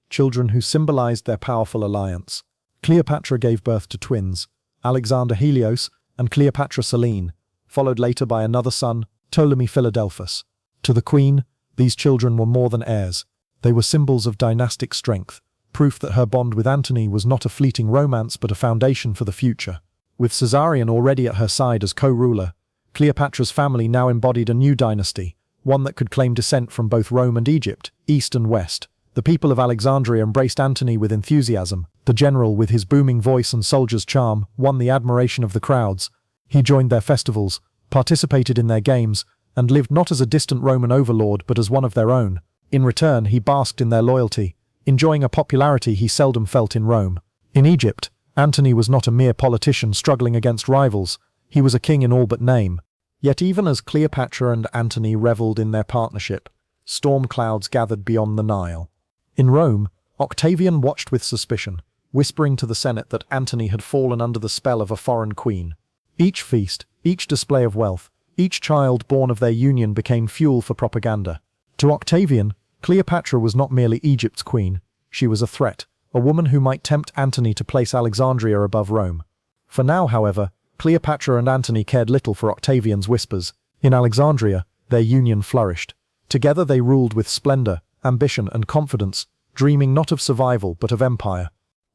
Children who symbolized their powerful alliance. Cleopatra gave birth to twins, Alexander Helios and Cleopatra Selene, followed later by another son, Ptolemy Philadelphus. To the queen, these children were more than heirs. They were symbols of dynastic strength, proof that her bond with Antony was not a fleeting romance but a foundation for the future. With Caesarion already at her side as co-ruler, Cleopatra's family now embodied a new dynasty, one that could claim descent from both Rome and Egypt, east and west. The people of Alexandria embraced Antony with enthusiasm. The general, with his booming voice and soldier's charm, won the admiration of the crowds. He joined their festivals, participated in their games, and lived not as a distant Roman overlord but as one of their own. In return, he basked in their loyalty, enjoying a popularity he seldom felt in Rome. In Egypt, Antony was not a mere politician struggling against rivals. He was a king in all but name. Yet even as Cleopatra and Antony reveled in their partnership, storm clouds gathered beyond the Nile. In Rome, Octavian watched with suspicion, whispering to the Senate that Antony had fallen under the spell of a foreign queen. Each feast, each display of wealth, each child born of their union became fuel for propaganda. To Octavian, Cleopatra was not merely Egypt's queen, she was a threat, a woman who might tempt Antony to place Alexandria above Rome. For now, however, Cleopatra and Antony cared little for Octavian's whispers. In Alexandria, their union flourished. Together they ruled with splendor, ambition, and confidence, dreaming not of survival but of empire.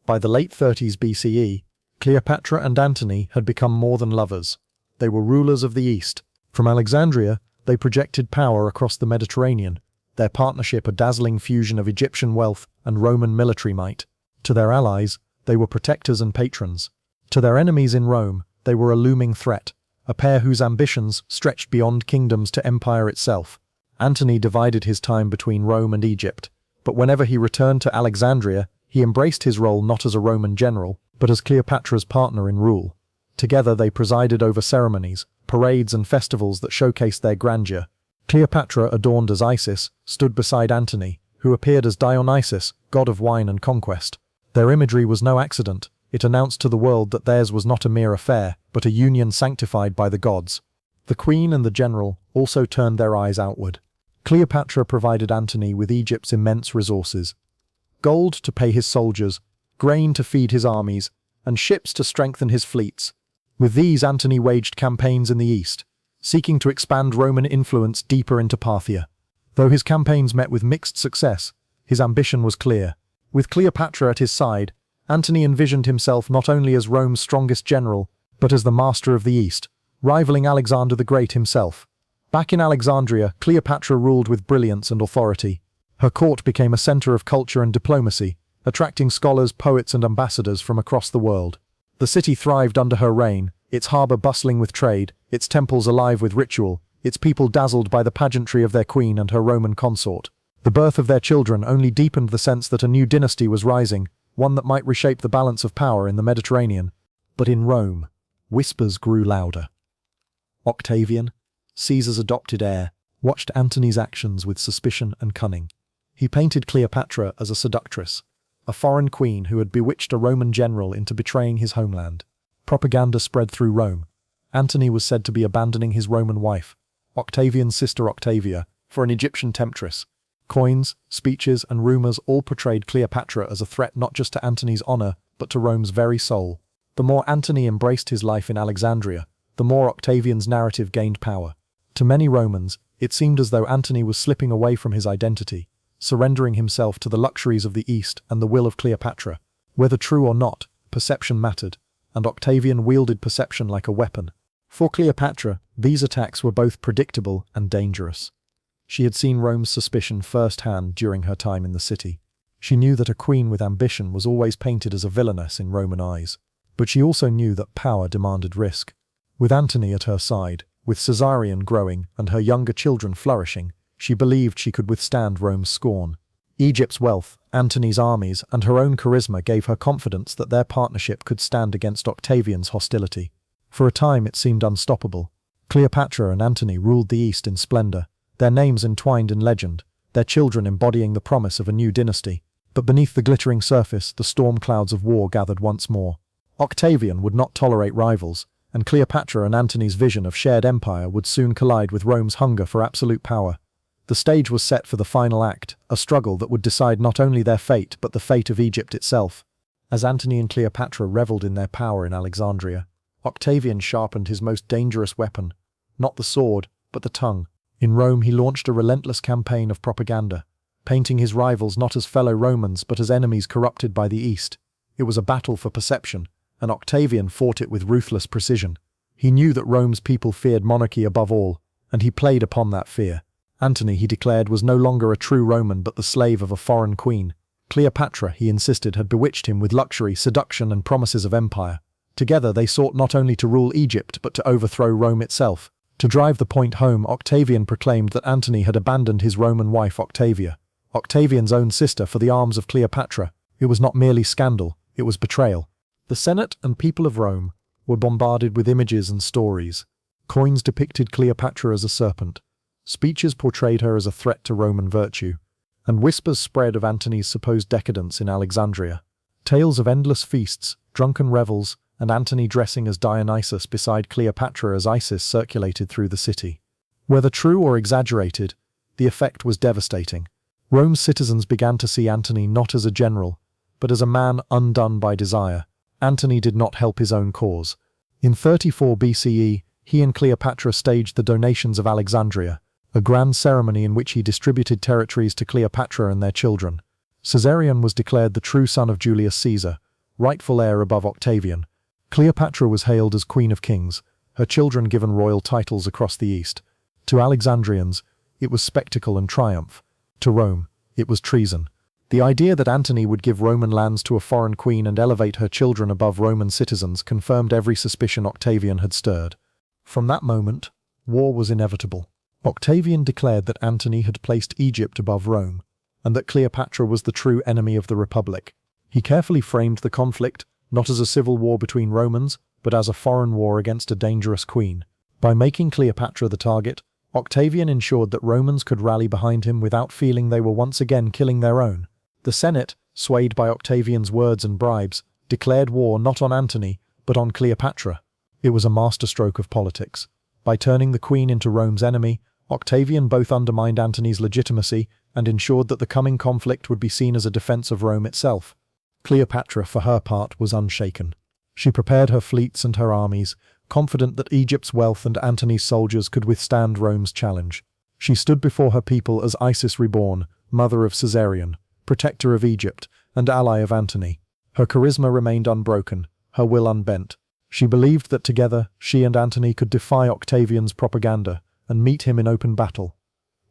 By the late 30s BCE, Cleopatra and Antony had become more than lovers. They were rulers of the East. From Alexandria, they projected power across the Mediterranean, their partnership a dazzling fusion of Egyptian wealth and Roman military might. To their allies, they were protectors and patrons. To their enemies in Rome, they were a looming threat, a pair whose ambitions stretched beyond kingdoms to empire itself. Antony divided his time between Rome and Egypt, but whenever he returned to Alexandria, he embraced his role not as a Roman general, but as Cleopatra's partner in rule. Together they presided over ceremonies, parades and festivals that showcased their grandeur. Cleopatra, adorned as Isis, stood beside Antony, who appeared as Dionysus, god of wine and conquest. Their imagery was no accident. It announced to the world that theirs was not a mere affair, but a union sanctified by the gods. The queen and the general also turned their eyes outward. Cleopatra provided Antony with Egypt's immense resources: gold to pay his soldiers, grain to feed his armies, and ships to strengthen his fleets. With these, Antony waged campaigns in the east, seeking to expand Roman influence deeper into Parthia. Though his campaigns met with mixed success, his ambition was clear. With Cleopatra at his side, Antony envisioned himself not only as Rome's strongest general, but as the master of the East, rivaling Alexander the Great himself. Back in Alexandria, Cleopatra ruled with brilliance and authority. Her court became a center of culture and diplomacy, attracting scholars, poets, and ambassadors from across the world. The city thrived under her reign, its harbor bustling with trade, its temples alive with ritual, its people dazzled by the pageantry of their queen and her Roman consort. The birth of their children only deepened the sense that a new dynasty was rising, one that might reshape the balance of power in the Mediterranean. But in Rome, whispers grew louder. Octavian, Caesar's adopted heir, watched Antony's actions with suspicion and cunning. He painted Cleopatra as a seductress, a foreign queen who had bewitched a Roman general into betraying his homeland. Propaganda spread through Rome. Antony was said to be abandoning his Roman wife, Octavian's sister Octavia, for an Egyptian temptress. Coins, speeches, and rumors all portrayed Cleopatra as a threat not just to Antony's honor, but to Rome's very soul. The more Antony embraced his life in Alexandria, the more Octavian's narrative gained power. To many Romans, it seemed as though Antony was slipping away from his identity, surrendering himself to the luxuries of the East and the will of Cleopatra. Whether true or not, perception mattered, and Octavian wielded perception like a weapon. For Cleopatra, these attacks were both predictable and dangerous. She had seen Rome's suspicion firsthand during her time in the city. She knew that a queen with ambition was always painted as a villainess in Roman eyes. But she also knew that power demanded risk. With Antony at her side, with Caesarion growing and her younger children flourishing, she believed she could withstand Rome's scorn. Egypt's wealth, Antony's armies, and her own charisma gave her confidence that their partnership could stand against Octavian's hostility. For a time it seemed unstoppable. Cleopatra and Antony ruled the East in splendor, their names entwined in legend, their children embodying the promise of a new dynasty. But beneath the glittering surface, the storm clouds of war gathered once more. Octavian would not tolerate rivals, and Cleopatra and Antony's vision of shared empire would soon collide with Rome's hunger for absolute power. The stage was set for the final act, a struggle that would decide not only their fate but the fate of Egypt itself. As Antony and Cleopatra reveled in their power in Alexandria, Octavian sharpened his most dangerous weapon, not the sword, but the tongue. In Rome he launched a relentless campaign of propaganda, painting his rivals not as fellow Romans but as enemies corrupted by the East. It was a battle for perception, and Octavian fought it with ruthless precision. He knew that Rome's people feared monarchy above all, and he played upon that fear. Antony, he declared, was no longer a true Roman but the slave of a foreign queen. Cleopatra, he insisted, had bewitched him with luxury, seduction, and promises of empire. Together they sought not only to rule Egypt but to overthrow Rome itself. To drive the point home, Octavian proclaimed that Antony had abandoned his Roman wife Octavia, Octavian's own sister, for the arms of Cleopatra. It was not merely scandal, it was betrayal. The Senate and people of Rome were bombarded with images and stories. Coins depicted Cleopatra as a serpent. Speeches portrayed her as a threat to Roman virtue. And whispers spread of Antony's supposed decadence in Alexandria. Tales of endless feasts, drunken revels, and Antony dressing as Dionysus beside Cleopatra as Isis circulated through the city. Whether true or exaggerated, the effect was devastating. Rome's citizens began to see Antony not as a general, but as a man undone by desire. Antony did not help his own cause. In 34 BCE, he and Cleopatra staged the donations of Alexandria, a grand ceremony in which he distributed territories to Cleopatra and their children. Caesarion was declared the true son of Julius Caesar, rightful heir above Octavian. Cleopatra was hailed as Queen of Kings, her children given royal titles across the East. To Alexandrians, it was spectacle and triumph. To Rome, it was treason. The idea that Antony would give Roman lands to a foreign queen and elevate her children above Roman citizens confirmed every suspicion Octavian had stirred. From that moment, war was inevitable. Octavian declared that Antony had placed Egypt above Rome, and that Cleopatra was the true enemy of the Republic. He carefully framed the conflict, not as a civil war between Romans, but as a foreign war against a dangerous queen. By making Cleopatra the target, Octavian ensured that Romans could rally behind him without feeling they were once again killing their own. The Senate, swayed by Octavian's words and bribes, declared war not on Antony, but on Cleopatra. It was a masterstroke of politics. By turning the queen into Rome's enemy, Octavian both undermined Antony's legitimacy and ensured that the coming conflict would be seen as a defense of Rome itself. Cleopatra, for her part, was unshaken. She prepared her fleets and her armies, confident that Egypt's wealth and Antony's soldiers could withstand Rome's challenge. She stood before her people as Isis reborn, mother of Caesarion, protector of Egypt, and ally of Antony. Her charisma remained unbroken, her will unbent. She believed that together, she and Antony could defy Octavian's propaganda and meet him in open battle.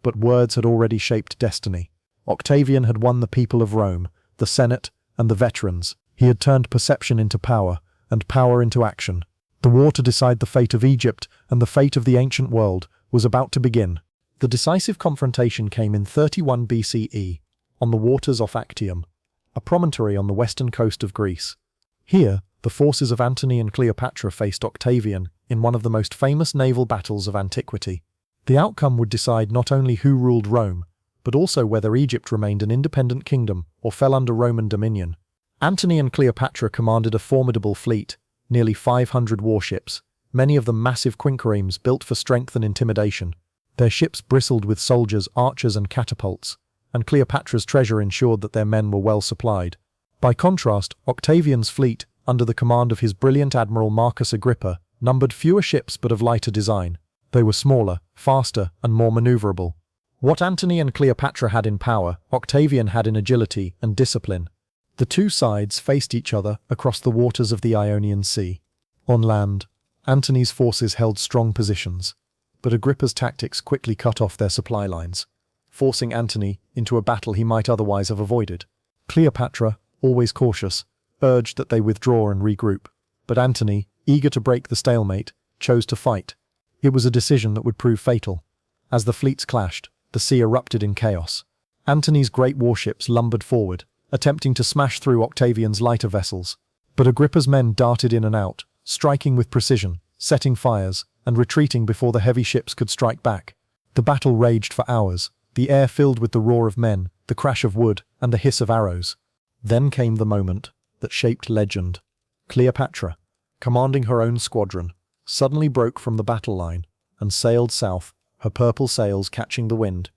But words had already shaped destiny. Octavian had won the people of Rome, the Senate, and the veterans. He had turned perception into power, and power into action. The war to decide the fate of Egypt and the fate of the ancient world was about to begin. The decisive confrontation came in 31 BCE, on the waters off Actium, a promontory on the western coast of Greece. Here, the forces of Antony and Cleopatra faced Octavian in one of the most famous naval battles of antiquity. The outcome would decide not only who ruled Rome, but also whether Egypt remained an independent kingdom or fell under Roman dominion. Antony and Cleopatra commanded a formidable fleet, nearly 500 warships, many of them massive quinqueremes built for strength and intimidation. Their ships bristled with soldiers, archers, and catapults, and Cleopatra's treasure ensured that their men were well supplied. By contrast, Octavian's fleet, under the command of his brilliant admiral Marcus Agrippa, numbered fewer ships but of lighter design. They were smaller, faster, and more maneuverable. What Antony and Cleopatra had in power, Octavian had in agility and discipline. The two sides faced each other across the waters of the Ionian Sea. On land, Antony's forces held strong positions, but Agrippa's tactics quickly cut off their supply lines, forcing Antony into a battle he might otherwise have avoided. Cleopatra, always cautious, urged that they withdraw and regroup, but Antony, eager to break the stalemate, chose to fight. It was a decision that would prove fatal. As the fleets clashed, the sea erupted in chaos. Antony's great warships lumbered forward, attempting to smash through Octavian's lighter vessels. But Agrippa's men darted in and out, striking with precision, setting fires, and retreating before the heavy ships could strike back. The battle raged for hours, the air filled with the roar of men, the crash of wood, and the hiss of arrows. Then came the moment that shaped legend. Cleopatra, commanding her own squadron, suddenly broke from the battle line and sailed south, her purple sails catching the wind.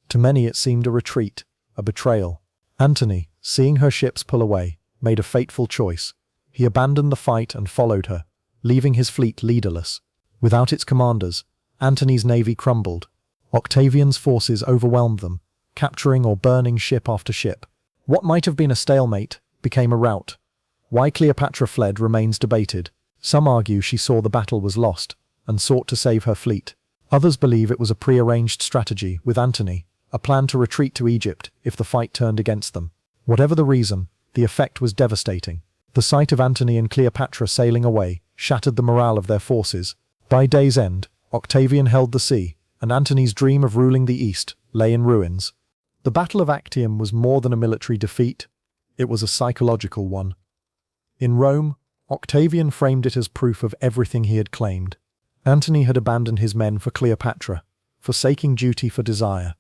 To many it seemed a retreat, a betrayal. Antony, seeing her ships pull away, made a fateful choice. He abandoned the fight and followed her, leaving his fleet leaderless. Without its commanders, Antony's navy crumbled. Octavian's forces overwhelmed them, capturing or burning ship after ship. What might have been a stalemate became a rout. Why Cleopatra fled remains debated. Some argue she saw the battle was lost and sought to save her fleet. Others believe it was a pre-arranged strategy with Antony, a plan to retreat to Egypt if the fight turned against them. Whatever the reason, the effect was devastating. The sight of Antony and Cleopatra sailing away shattered the morale of their forces. By day's end, Octavian held the sea, and Antony's dream of ruling the East lay in ruins. The Battle of Actium was more than a military defeat. It was a psychological one. In Rome, Octavian framed it as proof of everything he had claimed. Antony had abandoned his men for Cleopatra, forsaking duty for desire.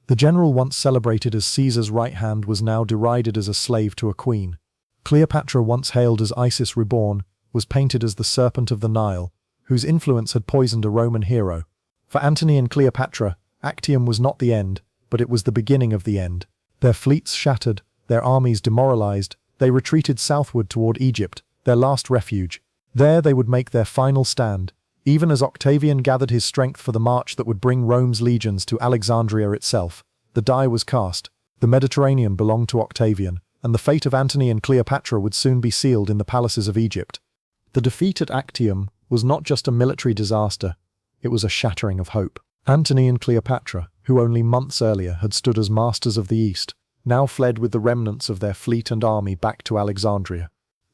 The general once celebrated as Caesar's right hand was now derided as a slave to a queen. Cleopatra, once hailed as Isis reborn, was painted as the serpent of the Nile, whose influence had poisoned a Roman hero. For Antony and Cleopatra, Actium was not the end, but it was the beginning of the end. Their fleets shattered, their armies demoralized, they retreated southward toward Egypt, their last refuge. There they would make their final stand, even as Octavian gathered his strength for the march that would bring Rome's legions to Alexandria itself. The die was cast. The Mediterranean belonged to Octavian, and the fate of Antony and Cleopatra would soon be sealed in the palaces of Egypt. The defeat at Actium was not just a military disaster, it was a shattering of hope. Antony and Cleopatra, who only months earlier had stood as masters of the East, now fled with the remnants of their fleet and army back to Alexandria.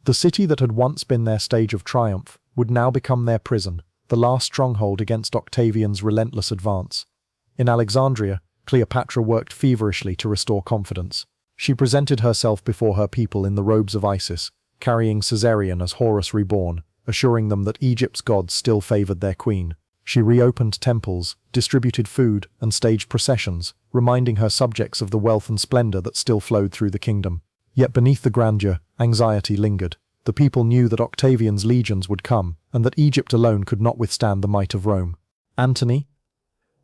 The city that had once been their stage of triumph would now become their prison, the last stronghold against Octavian's relentless advance. In Alexandria, Cleopatra worked feverishly to restore confidence. She presented herself before her people in the robes of Isis, carrying Caesarion as Horus reborn, assuring them that Egypt's gods still favored their queen. She reopened temples, distributed food, and staged processions, reminding her subjects of the wealth and splendor that still flowed through the kingdom. Yet beneath the grandeur, anxiety lingered. The people knew that Octavian's legions would come, and that Egypt alone could not withstand the might of Rome. Antony,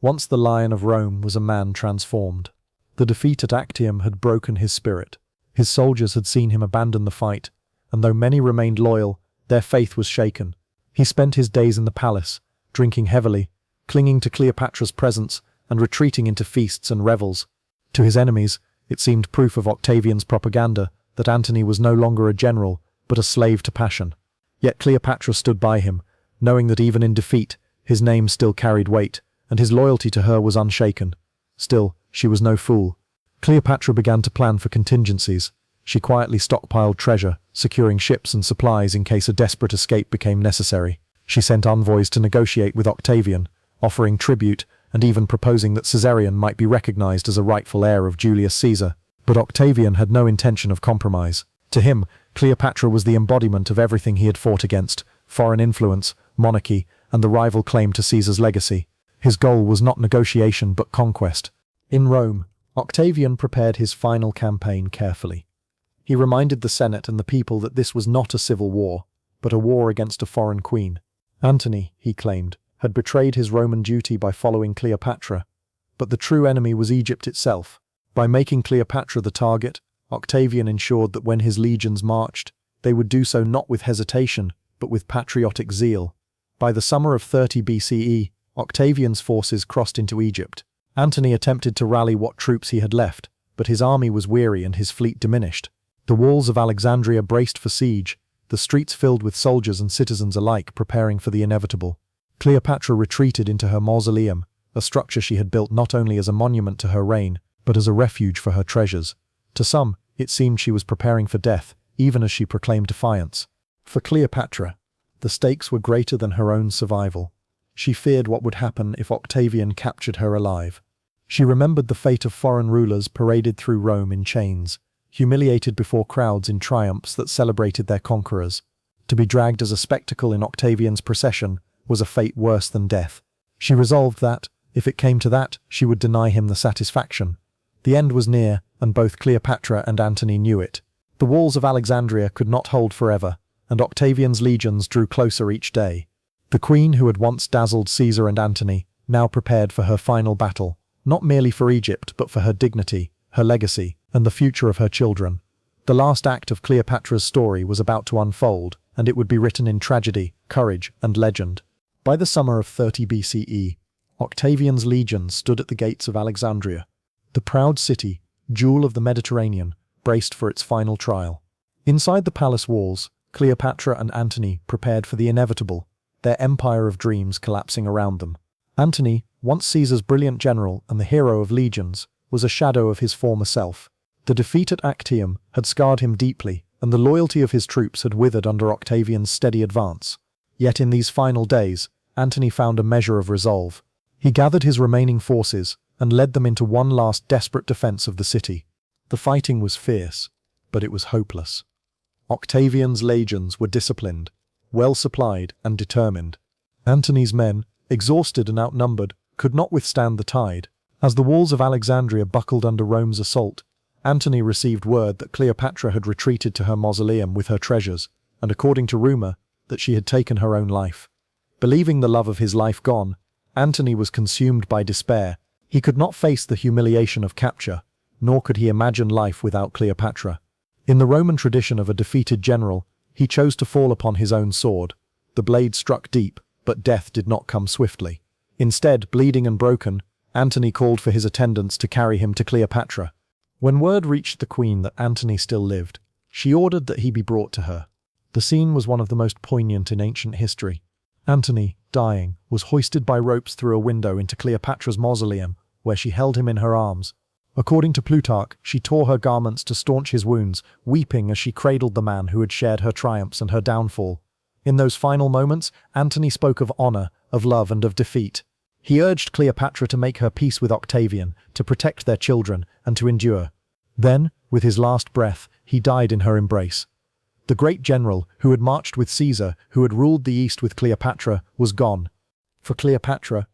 once the Lion of Rome, was a man transformed. The defeat at Actium had broken his spirit. His soldiers had seen him abandon the fight, and though many remained loyal, their faith was shaken. He spent his days in the palace, drinking heavily, clinging to Cleopatra's presence, and retreating into feasts and revels. To his enemies, it seemed proof of Octavian's propaganda that Antony was no longer a general, but a slave to passion. Yet Cleopatra stood by him, knowing that even in defeat, his name still carried weight, and his loyalty to her was unshaken. Still, she was no fool. Cleopatra began to plan for contingencies. She quietly stockpiled treasure, securing ships and supplies in case a desperate escape became necessary. She sent envoys to negotiate with Octavian, offering tribute and even proposing that Caesarion might be recognized as a rightful heir of Julius Caesar. But Octavian had no intention of compromise. To him, Cleopatra was the embodiment of everything he had fought against: foreign influence, monarchy, and the rival claim to Caesar's legacy. His goal was not negotiation but conquest. In Rome, Octavian prepared his final campaign carefully. He reminded the Senate and the people that this was not a civil war, but a war against a foreign queen. Antony, he claimed, had betrayed his Roman duty by following Cleopatra, but the true enemy was Egypt itself. By making Cleopatra the target, Octavian ensured that when his legions marched, they would do so not with hesitation, but with patriotic zeal. By the summer of 30 BCE, Octavian's forces crossed into Egypt. Antony attempted to rally what troops he had left, but his army was weary and his fleet diminished. The walls of Alexandria braced for siege, the streets filled with soldiers and citizens alike preparing for the inevitable. Cleopatra retreated into her mausoleum, a structure she had built not only as a monument to her reign, but as a refuge for her treasures. To some, it seemed she was preparing for death, even as she proclaimed defiance. For Cleopatra, the stakes were greater than her own survival. She feared what would happen if Octavian captured her alive. She remembered the fate of foreign rulers paraded through Rome in chains, humiliated before crowds in triumphs that celebrated their conquerors. To be dragged as a spectacle in Octavian's procession was a fate worse than death. She resolved that, if it came to that, she would deny him the satisfaction. The end was near, and both Cleopatra and Antony knew it. The walls of Alexandria could not hold forever, and Octavian's legions drew closer each day. The queen who had once dazzled Caesar and Antony now prepared for her final battle, not merely for Egypt but for her dignity, her legacy, and the future of her children. The last act of Cleopatra's story was about to unfold, and it would be written in tragedy, courage, and legend. By the summer of 30 BCE, Octavian's legions stood at the gates of Alexandria. The proud city, jewel of the Mediterranean, braced for its final trial. Inside the palace walls, Cleopatra and Antony prepared for the inevitable, their empire of dreams collapsing around them. Antony, once Caesar's brilliant general and the hero of legions, was a shadow of his former self. The defeat at Actium had scarred him deeply, and the loyalty of his troops had withered under Octavian's steady advance. Yet in these final days, Antony found a measure of resolve. He gathered his remaining forces and led them into one last desperate defense of the city. The fighting was fierce, but it was hopeless. Octavian's legions were disciplined, well supplied, and determined. Antony's men, exhausted and outnumbered, could not withstand the tide. As the walls of Alexandria buckled under Rome's assault, Antony received word that Cleopatra had retreated to her mausoleum with her treasures, and according to rumor, that she had taken her own life. Believing the love of his life gone, Antony was consumed by despair. He could not face the humiliation of capture, nor could he imagine life without Cleopatra. In the Roman tradition of a defeated general, he chose to fall upon his own sword. The blade struck deep, but death did not come swiftly. Instead, bleeding and broken, Antony called for his attendants to carry him to Cleopatra. When word reached the queen that Antony still lived, she ordered that he be brought to her. The scene was one of the most poignant in ancient history. Antony, dying, was hoisted by ropes through a window into Cleopatra's mausoleum, where she held him in her arms. According to Plutarch, she tore her garments to staunch his wounds, weeping as she cradled the man who had shared her triumphs and her downfall. In those final moments, Antony spoke of honor, of love, and of defeat. He urged Cleopatra to make her peace with Octavian, to protect their children, and to endure. Then, with his last breath, he died in her embrace. The great general, who had marched with Caesar, who had ruled the East with Cleopatra, was gone. For Cleopatra,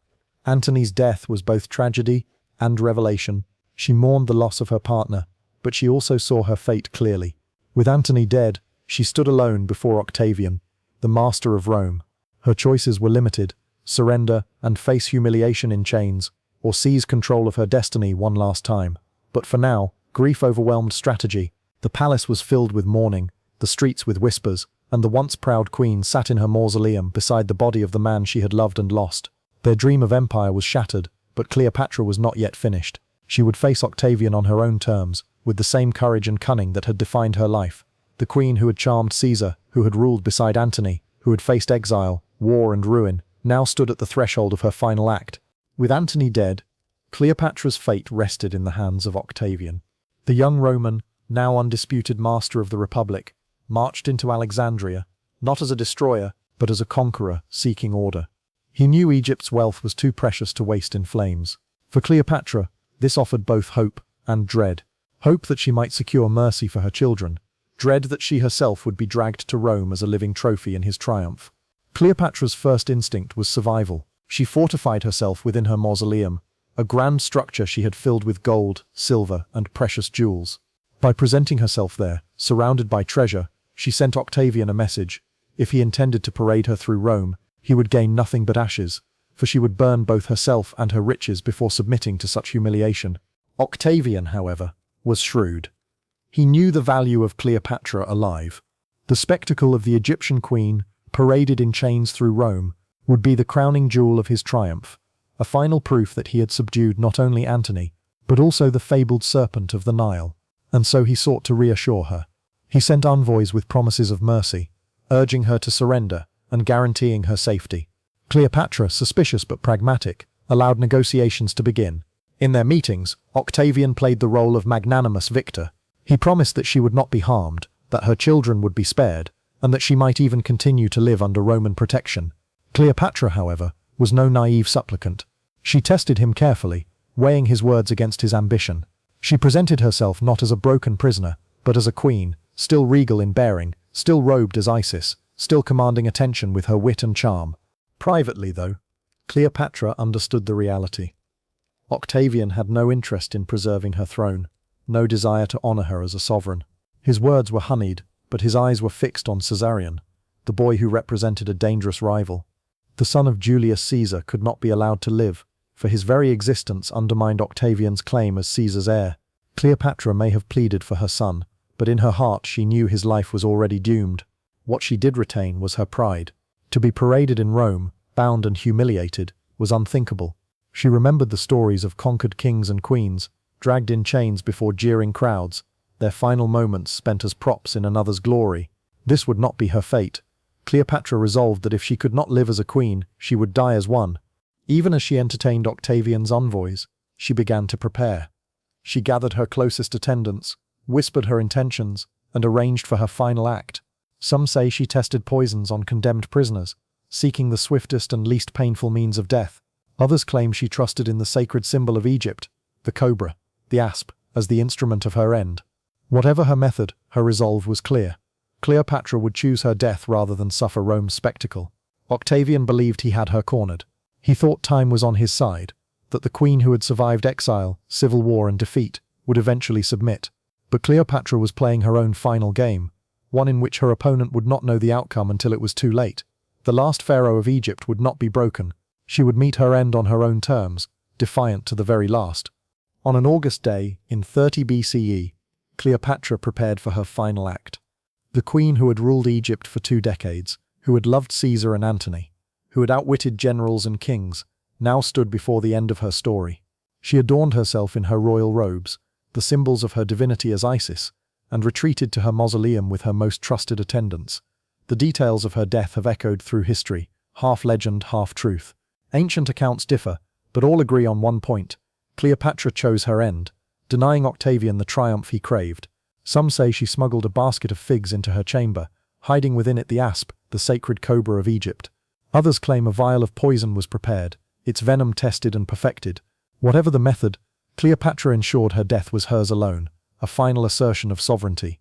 Antony's death was both tragedy and revelation. She mourned the loss of her partner, but she also saw her fate clearly. With Antony dead, she stood alone before Octavian, the master of Rome. Her choices were limited: surrender and face humiliation in chains, or seize control of her destiny one last time. But for now, grief overwhelmed strategy. The palace was filled with mourning, the streets with whispers, and the once proud queen sat in her mausoleum beside the body of the man she had loved and lost. Their dream of empire was shattered, but Cleopatra was not yet finished. She would face Octavian on her own terms, with the same courage and cunning that had defined her life. The queen who had charmed Caesar, who had ruled beside Antony, who had faced exile, war and ruin, now stood at the threshold of her final act. With Antony dead, Cleopatra's fate rested in the hands of Octavian. The young Roman, now undisputed master of the Republic, marched into Alexandria, not as a destroyer, but as a conqueror seeking order. He knew Egypt's wealth was too precious to waste in flames. For Cleopatra, this offered both hope and dread. Hope that she might secure mercy for her children, dread that she herself would be dragged to Rome as a living trophy in his triumph. Cleopatra's first instinct was survival. She fortified herself within her mausoleum, a grand structure she had filled with gold, silver, and precious jewels. By presenting herself there, surrounded by treasure, she sent Octavian a message. If he intended to parade her through Rome, he would gain nothing but ashes, for she would burn both herself and her riches before submitting to such humiliation. Octavian, however, was shrewd. He knew the value of Cleopatra alive. The spectacle of the Egyptian queen, paraded in chains through Rome, would be the crowning jewel of his triumph, a final proof that he had subdued not only Antony, but also the fabled serpent of the Nile. And so he sought to reassure her. He sent envoys with promises of mercy, urging her to surrender and guaranteeing her safety. Cleopatra, suspicious but pragmatic, allowed negotiations to begin. In their meetings, Octavian played the role of magnanimous victor. He promised that she would not be harmed, that her children would be spared, and that she might even continue to live under Roman protection. Cleopatra, however, was no naive supplicant. She tested him carefully, weighing his words against his ambition. She presented herself not as a broken prisoner, but as a queen, still regal in bearing, still robed as Isis, still commanding attention with her wit and charm. Privately, though, Cleopatra understood the reality. Octavian had no interest in preserving her throne, no desire to honor her as a sovereign. His words were honeyed, but his eyes were fixed on Caesarion, the boy who represented a dangerous rival. The son of Julius Caesar could not be allowed to live, for his very existence undermined Octavian's claim as Caesar's heir. Cleopatra may have pleaded for her son, but in her heart she knew his life was already doomed. What she did retain was her pride. To be paraded in Rome, bound and humiliated, was unthinkable. She remembered the stories of conquered kings and queens, dragged in chains before jeering crowds, their final moments spent as props in another's glory. This would not be her fate. Cleopatra resolved that if she could not live as a queen, she would die as one. Even as she entertained Octavian's envoys, she began to prepare. She gathered her closest attendants, whispered her intentions, and arranged for her final act. Some say she tested poisons on condemned prisoners, seeking the swiftest and least painful means of death. Others claim she trusted in the sacred symbol of Egypt, the cobra, the asp, as the instrument of her end. Whatever her method, her resolve was clear. Cleopatra would choose her death rather than suffer Rome's spectacle. Octavian believed he had her cornered. He thought time was on his side, that the queen who had survived exile, civil war and defeat would eventually submit. But Cleopatra was playing her own final game, one in which her opponent would not know the outcome until it was too late. The last pharaoh of Egypt would not be broken. She would meet her end on her own terms, defiant to the very last. On an August day, in 30 BCE, Cleopatra prepared for her final act. The queen who had ruled Egypt for 2 decades, who had loved Caesar and Antony, who had outwitted generals and kings, now stood before the end of her story. She adorned herself in her royal robes, the symbols of her divinity as Isis, and retreated to her mausoleum with her most trusted attendants. The details of her death have echoed through history, half legend, half truth. Ancient accounts differ, but all agree on one point. Cleopatra chose her end, denying Octavian the triumph he craved. Some say she smuggled a basket of figs into her chamber, hiding within it the asp, the sacred cobra of Egypt. Others claim a vial of poison was prepared, its venom tested and perfected. Whatever the method, Cleopatra ensured her death was hers alone, a final assertion of sovereignty.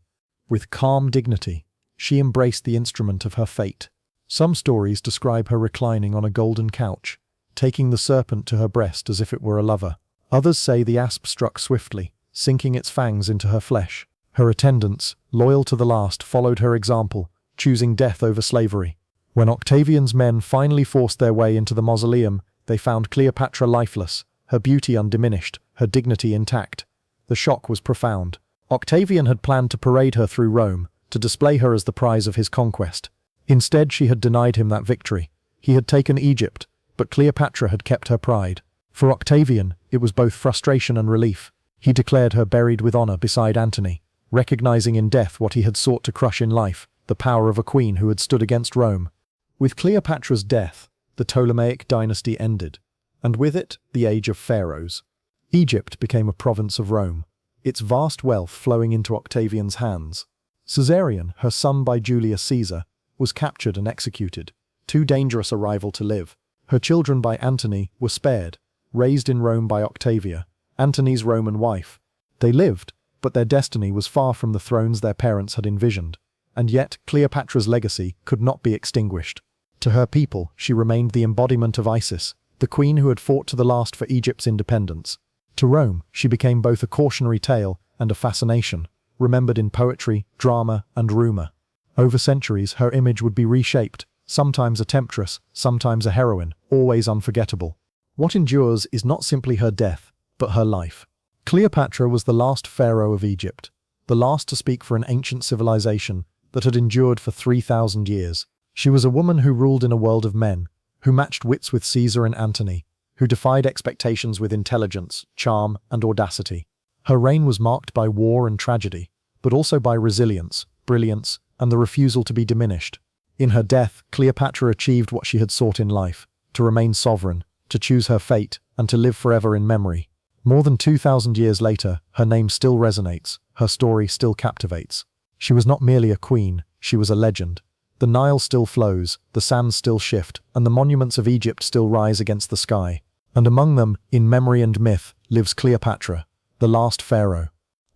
With calm dignity, she embraced the instrument of her fate. Some stories describe her reclining on a golden couch, taking the serpent to her breast as if it were a lover. Others say the asp struck swiftly, sinking its fangs into her flesh. Her attendants, loyal to the last, followed her example, choosing death over slavery. When Octavian's men finally forced their way into the mausoleum, they found Cleopatra lifeless, her beauty undiminished, her dignity intact. The shock was profound. Octavian had planned to parade her through Rome, to display her as the prize of his conquest. Instead, she had denied him that victory. He had taken Egypt, but Cleopatra had kept her pride. For Octavian, it was both frustration and relief. He declared her buried with honor beside Antony, recognizing in death what he had sought to crush in life, the power of a queen who had stood against Rome. With Cleopatra's death, the Ptolemaic dynasty ended, and with it, the age of pharaohs. Egypt became a province of Rome, its vast wealth flowing into Octavian's hands. Caesarion, her son by Julius Caesar, was captured and executed, too dangerous a rival to live. Her children by Antony were spared, raised in Rome by Octavia, Antony's Roman wife. They lived, but their destiny was far from the thrones their parents had envisioned, and yet Cleopatra's legacy could not be extinguished. To her people, she remained the embodiment of Isis, the queen who had fought to the last for Egypt's independence. To Rome, she became both a cautionary tale and a fascination, remembered in poetry, drama, and rumor. Over centuries, her image would be reshaped, sometimes a temptress, sometimes a heroine, always unforgettable. What endures is not simply her death, but her life. Cleopatra was the last pharaoh of Egypt, the last to speak for an ancient civilization that had endured for 3,000 years. She was a woman who ruled in a world of men, who matched wits with Caesar and Antony, who defied expectations with intelligence, charm, and audacity. Her reign was marked by war and tragedy, but also by resilience, brilliance, and the refusal to be diminished. In her death, Cleopatra achieved what she had sought in life, to remain sovereign, to choose her fate, and to live forever in memory. More than 2,000 years later, her name still resonates, her story still captivates. She was not merely a queen, she was a legend. The Nile still flows, the sands still shift, and the monuments of Egypt still rise against the sky. And among them, in memory and myth, lives Cleopatra, the last pharaoh.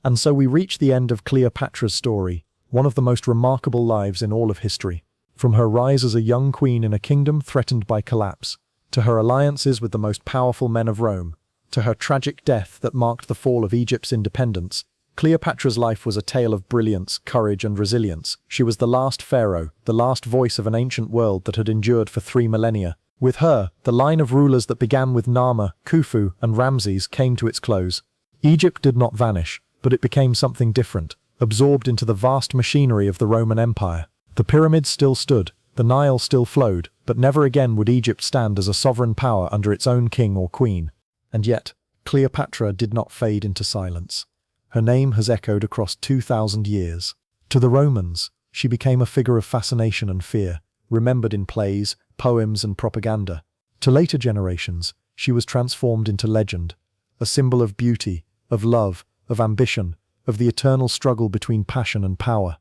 And so we reach the end of Cleopatra's story, one of the most remarkable lives in all of history. From her rise as a young queen in a kingdom threatened by collapse, to her alliances with the most powerful men of Rome, to her tragic death that marked the fall of Egypt's independence, Cleopatra's life was a tale of brilliance, courage, and resilience. She was the last pharaoh, the last voice of an ancient world that had endured for 3 millennia. With her, the line of rulers that began with Nama, Khufu, and Ramses came to its close. Egypt did not vanish, but it became something different, absorbed into the vast machinery of the Roman Empire. The pyramids still stood, the Nile still flowed, but never again would Egypt stand as a sovereign power under its own king or queen. And yet, Cleopatra did not fade into silence. Her name has echoed across 2,000 years. To the Romans, she became a figure of fascination and fear, remembered in plays, poems, and propaganda. To later generations, she was transformed into legend, a symbol of beauty, of love, of ambition, of the eternal struggle between passion and power.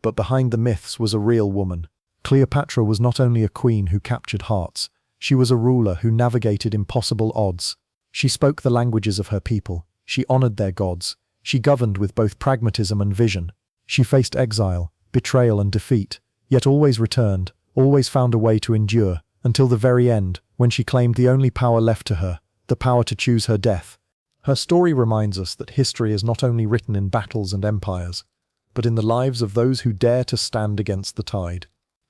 But behind the myths was a real woman. Cleopatra was not only a queen who captured hearts, she was a ruler who navigated impossible odds. She spoke the languages of her people, she honored their gods, she governed with both pragmatism and vision. She faced exile, betrayal, and defeat, yet always returned, always found a way to endure, until the very end, when she claimed the only power left to her, the power to choose her death. Her story reminds us that history is not only written in battles and empires, but in the lives of those who dare to stand against the tide.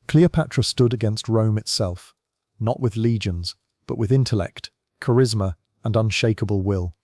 Cleopatra stood against Rome itself, not with legions, but with intellect, charisma, and unshakable will.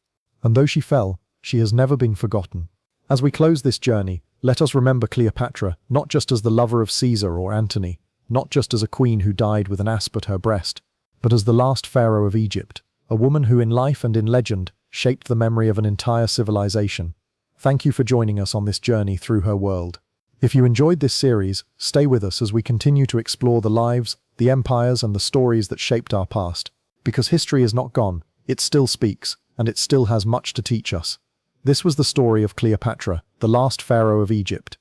And though she fell, she has never been forgotten. As we close this journey, let us remember Cleopatra not just as the lover of Caesar or Antony, not just as a queen who died with an asp at her breast, but as the last pharaoh of Egypt, a woman who in life and in legend shaped the memory of an entire civilization. Thank you for joining us on this journey through her world. If you enjoyed this series, stay with us as we continue to explore the lives, the empires, and the stories that shaped our past. Because history is not gone, it still speaks, and it still has much to teach us. This was the story of Cleopatra, the last pharaoh of Egypt.